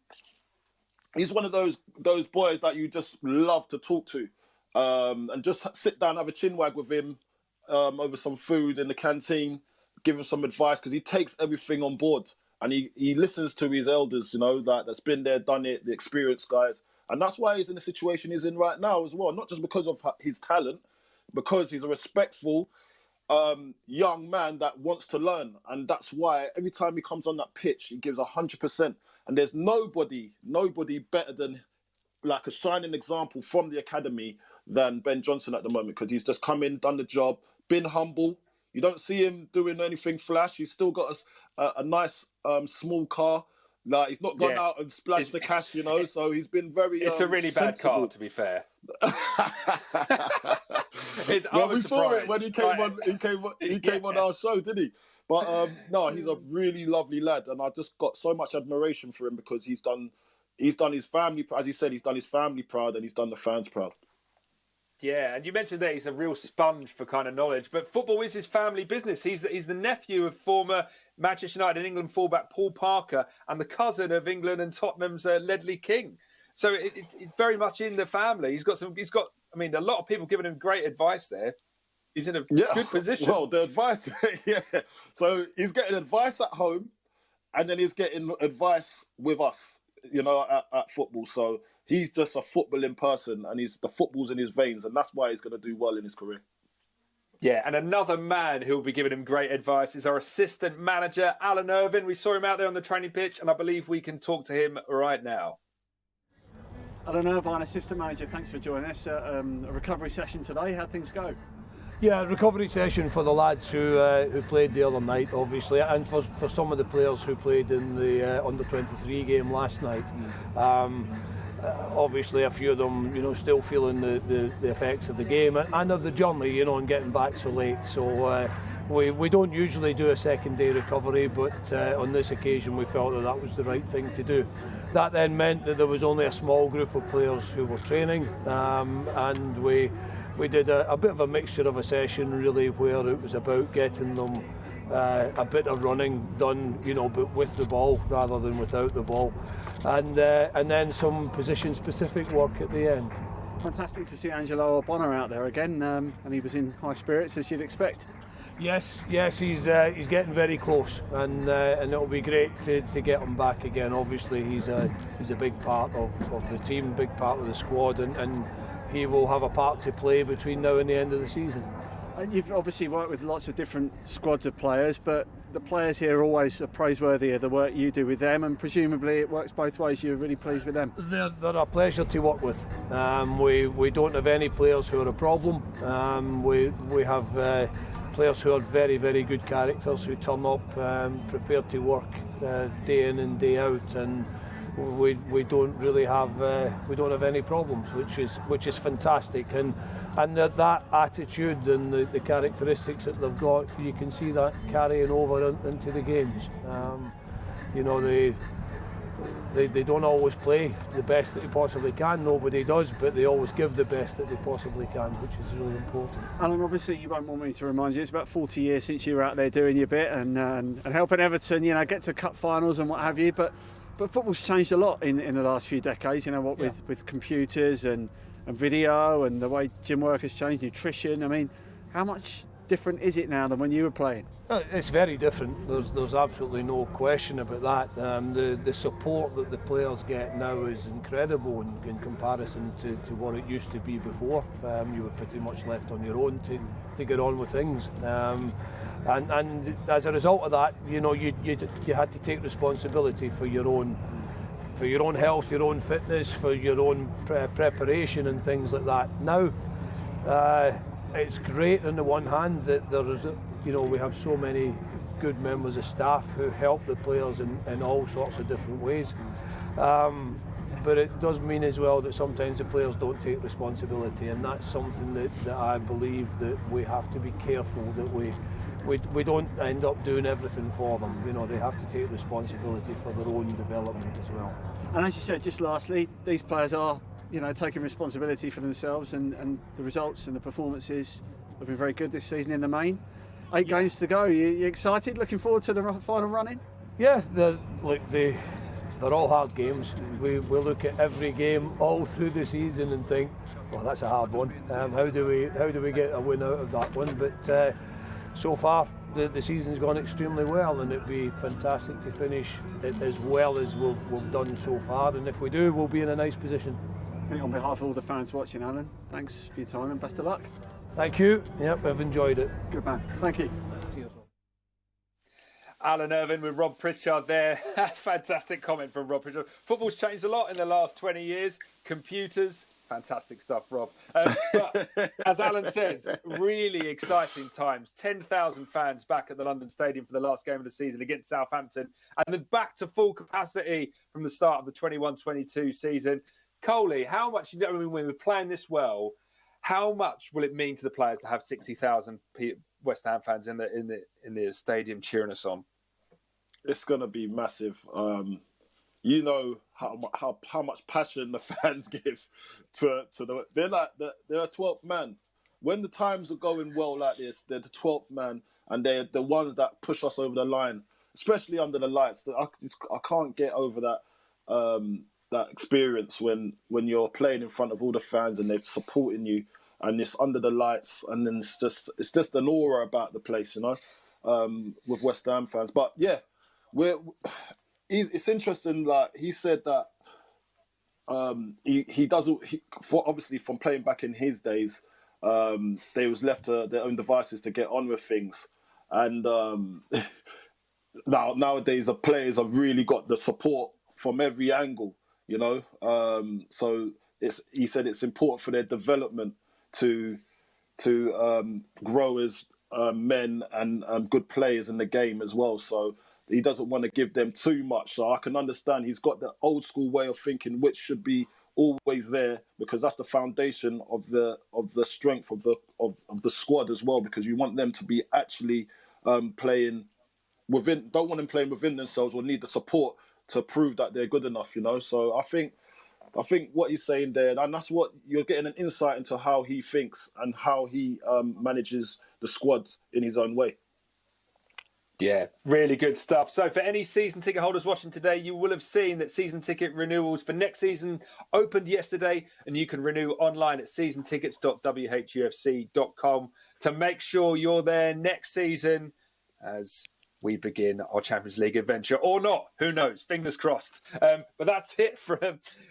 of those boys that you just love to talk to. And just sit down, have a chinwag with him over some food in the canteen, give him some advice, because he takes everything on board, and he listens to his elders, that's been there, done it, the experienced guys. And that's why he's in the situation he's in right now as well, not just because of his talent, because he's a respectful young man that wants to learn. And that's why every time he comes on that pitch, he gives 100%. And there's nobody better than, like, a shining example from the academy than Ben Johnson at the moment, because he's just come in, done the job, been humble. You don't see him doing anything flash. He's still got a nice small car. Like, he's not gone out and splashed the cash, so he's been very It's a really sensible. bad car, to be fair. We saw it when he came on our show, didn't he? But no, he's a really lovely lad, and I just got so much admiration for him, because he's done his family, as he said, he's done his family proud, and he's done the fans proud. Yeah, and you mentioned that he's a real sponge for kind of knowledge, but football is his family business. He's the nephew of former Manchester United and England fullback Paul Parker, and the cousin of England and Tottenham's Ledley King. So it's very much in the family. He's got a lot of people giving him great advice there. He's in a good position. Well, the advice, yeah. So he's getting advice at home, and then he's getting advice with us, at football. So he's just a footballing person, and the football's in his veins, and that's why he's going to do well in his career. Yeah, and another man who will be giving him great advice is our assistant manager, Alan Irvin. We saw him out there on the training pitch, and I believe we can talk to him right now. Alan Irvin, assistant manager, thanks for joining us. A recovery session today. How'd things go? Yeah, recovery session for the lads who played the other night, obviously, and for some of the players who played in the under-23 game last night. Obviously, a few of them, still feeling the effects of the game and of the journey, and getting back so late. So we don't usually do a second-day recovery, but on this occasion we felt that was the right thing to do. That then meant that there was only a small group of players who were training, and we did a bit of a mixture of a session, really, where it was about getting them a bit of running done, but with the ball rather than without the ball, and then some position-specific work at the end. Fantastic to see Angelo Bonner out there again, and he was in high spirits, as you'd expect. Yes, he's getting very close, and it'll be great to get him back again. Obviously, he's a big part of the team, big part of the squad, and he will have a part to play between now and the end of the season. And you've obviously worked with lots of different squads of players, but the players here are always praiseworthy of the work you do with them, and presumably it works both ways. You're really pleased with them. They're a pleasure to work with. We don't have any players who are a problem. We have players who are very, very good characters, who turn up prepared to work day in and day out, and we don't really have any problems, which is fantastic, and that attitude and the characteristics that they've got, you can see that carrying over into the games. They don't always play the best that they possibly can, nobody does, but they always give the best that they possibly can, which is really important. Alan, obviously you won't want me to remind you, it's about 40 years since you were out there doing your bit and helping Everton, get to cup finals and what have you, but football's changed a lot in the last few decades, with computers and video, and the way gym work has changed, nutrition. I mean, how much different is it now than when you were playing? It's very different. There's absolutely no question about that. The support that the players get now is incredible in comparison to what it used to be before. You were pretty much left on your own to get on with things. And as a result of that, you had to take responsibility for your own health, your own fitness, for your own preparation and things like that. Now, it's great on the one hand that there is, we have so many good members of staff who help the players in all sorts of different ways. But it does mean as well that sometimes the players don't take responsibility, and that's something that I believe that we have to be careful that we don't end up doing everything for them. They have to take responsibility for their own development as well. And as you said, just lastly, these players are taking responsibility for themselves, and the results and the performances have been very good this season in the main. 8 games to go. You excited? Looking forward to the final run-in? Yeah, they're all hard games. We look at every game all through the season and think, well, that's a hard one. How do we get a win out of that one? But so far, the season's gone extremely well, and it'd be fantastic to finish it as well as we've done so far. And if we do, we'll be in a nice position. I think on behalf of all the fans watching, Alan, thanks for your time and best of luck. Thank you. Yep, I've enjoyed it. Good man. Thank you. Alan Irvin with Rob Pritchard there. Fantastic comment from Rob Pritchard. Football's changed a lot in the last 20 years. Computers, fantastic stuff, Rob. But as Alan says, really exciting times. 10,000 fans back at the London Stadium for the last game of the season against Southampton, and then back to full capacity from the start of the 21-22 season. Coley, how much, when we're playing this well, how much will it mean to the players to have 60,000 West Ham fans in the stadium cheering us on? It's going to be massive. You know how much passion the fans give to they're a 12th man. When the times are going well like this, they're the 12th man, and they're the ones that push us over the line, especially under the lights. I can't get over that experience when you're playing in front of all the fans and they're supporting you. and it's under the lights, and then it's just an aura about the place, you know, with West Ham fans. But yeah, it's interesting. Like he said that he doesn't. Obviously, from playing back in his days, they was left to their own devices to get on with things, and nowadays the players have really got the support from every angle, you know. So he said it's important for their development to grow as men and good players in the game as well. So he doesn't want to give them too much. So I can understand he's got the old school way of thinking, which should be always there, because that's the foundation of the strength of the squad as well. Because you want them to be actually playing within. Don't want them playing within themselves, or need the support to prove that they're good enough. You know. So I think what he's saying there, and that's what you're getting an insight into how he thinks and how he manages the squad in his own way. Yeah, really good stuff. So for any season ticket holders watching today, you will have seen that season ticket renewals for next season opened yesterday, and you can renew online at seasontickets.whufc.com to make sure you're there next season as we begin our Champions League adventure, or not. Who knows? Fingers crossed. But that's it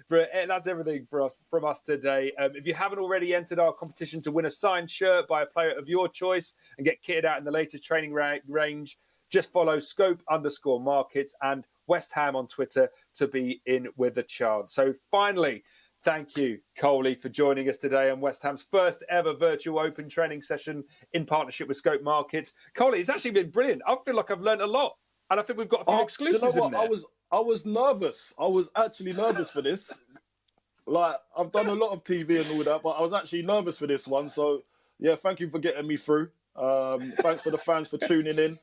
that's everything from us today. If you haven't already entered our competition to win a signed shirt by a player of your choice and get kitted out in the latest training range, just follow Scope_Markets and West Ham on Twitter to be in with a chance. So finally, thank you, Coley, for joining us today on West Ham's first ever virtual open training session in partnership with Scope Markets. Coley, it's actually been brilliant. I feel like I've learned a lot, and I think we've got a few exclusives do you know what? in there. I was nervous. I was actually nervous for this. Like, I've done a lot of TV and all that, but I was actually nervous for this one. So, yeah, thank you for getting me through. Thanks for the fans for tuning in,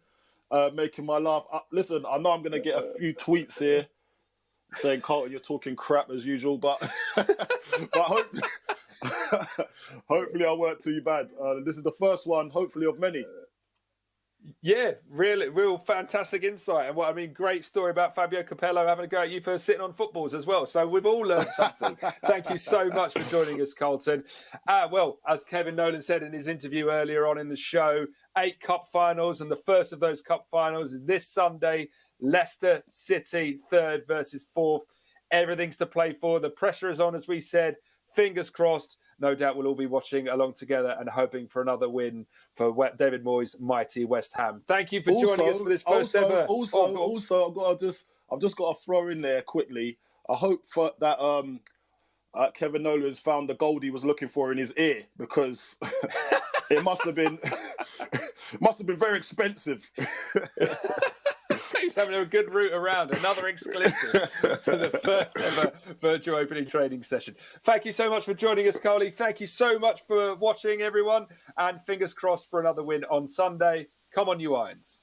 making my laugh. Listen, I know I'm going to get a few tweets here saying, Carlton, you're talking crap as usual, but hopefully I weren't too bad. This is the first one, hopefully, of many. Yeah, real fantastic insight. And great story about Fabio Capello having a go at you for sitting on footballs as well. So we've all learned something. Thank you so much for joining us, Carlton. Well, as Kevin Nolan said in his interview earlier on in the show, 8 cup finals, and the first of those cup finals is this Sunday. Leicester City, 3rd versus 4th. Everything's to play for. The pressure is on, as we said. Fingers crossed. No doubt we'll all be watching along together and hoping for another win for David Moyes' mighty West Ham. Thank you for joining us for this first ever. I've just got to throw in there quickly. I hope that Kevin Nolan's found the gold he was looking for in his ear, because it must have been very expensive. He's having a good route around. Another exclusive for the first ever virtual opening training session. Thank you so much for joining us, Carly. Thank you so much for watching, everyone. And fingers crossed for another win on Sunday. Come on, you Irons.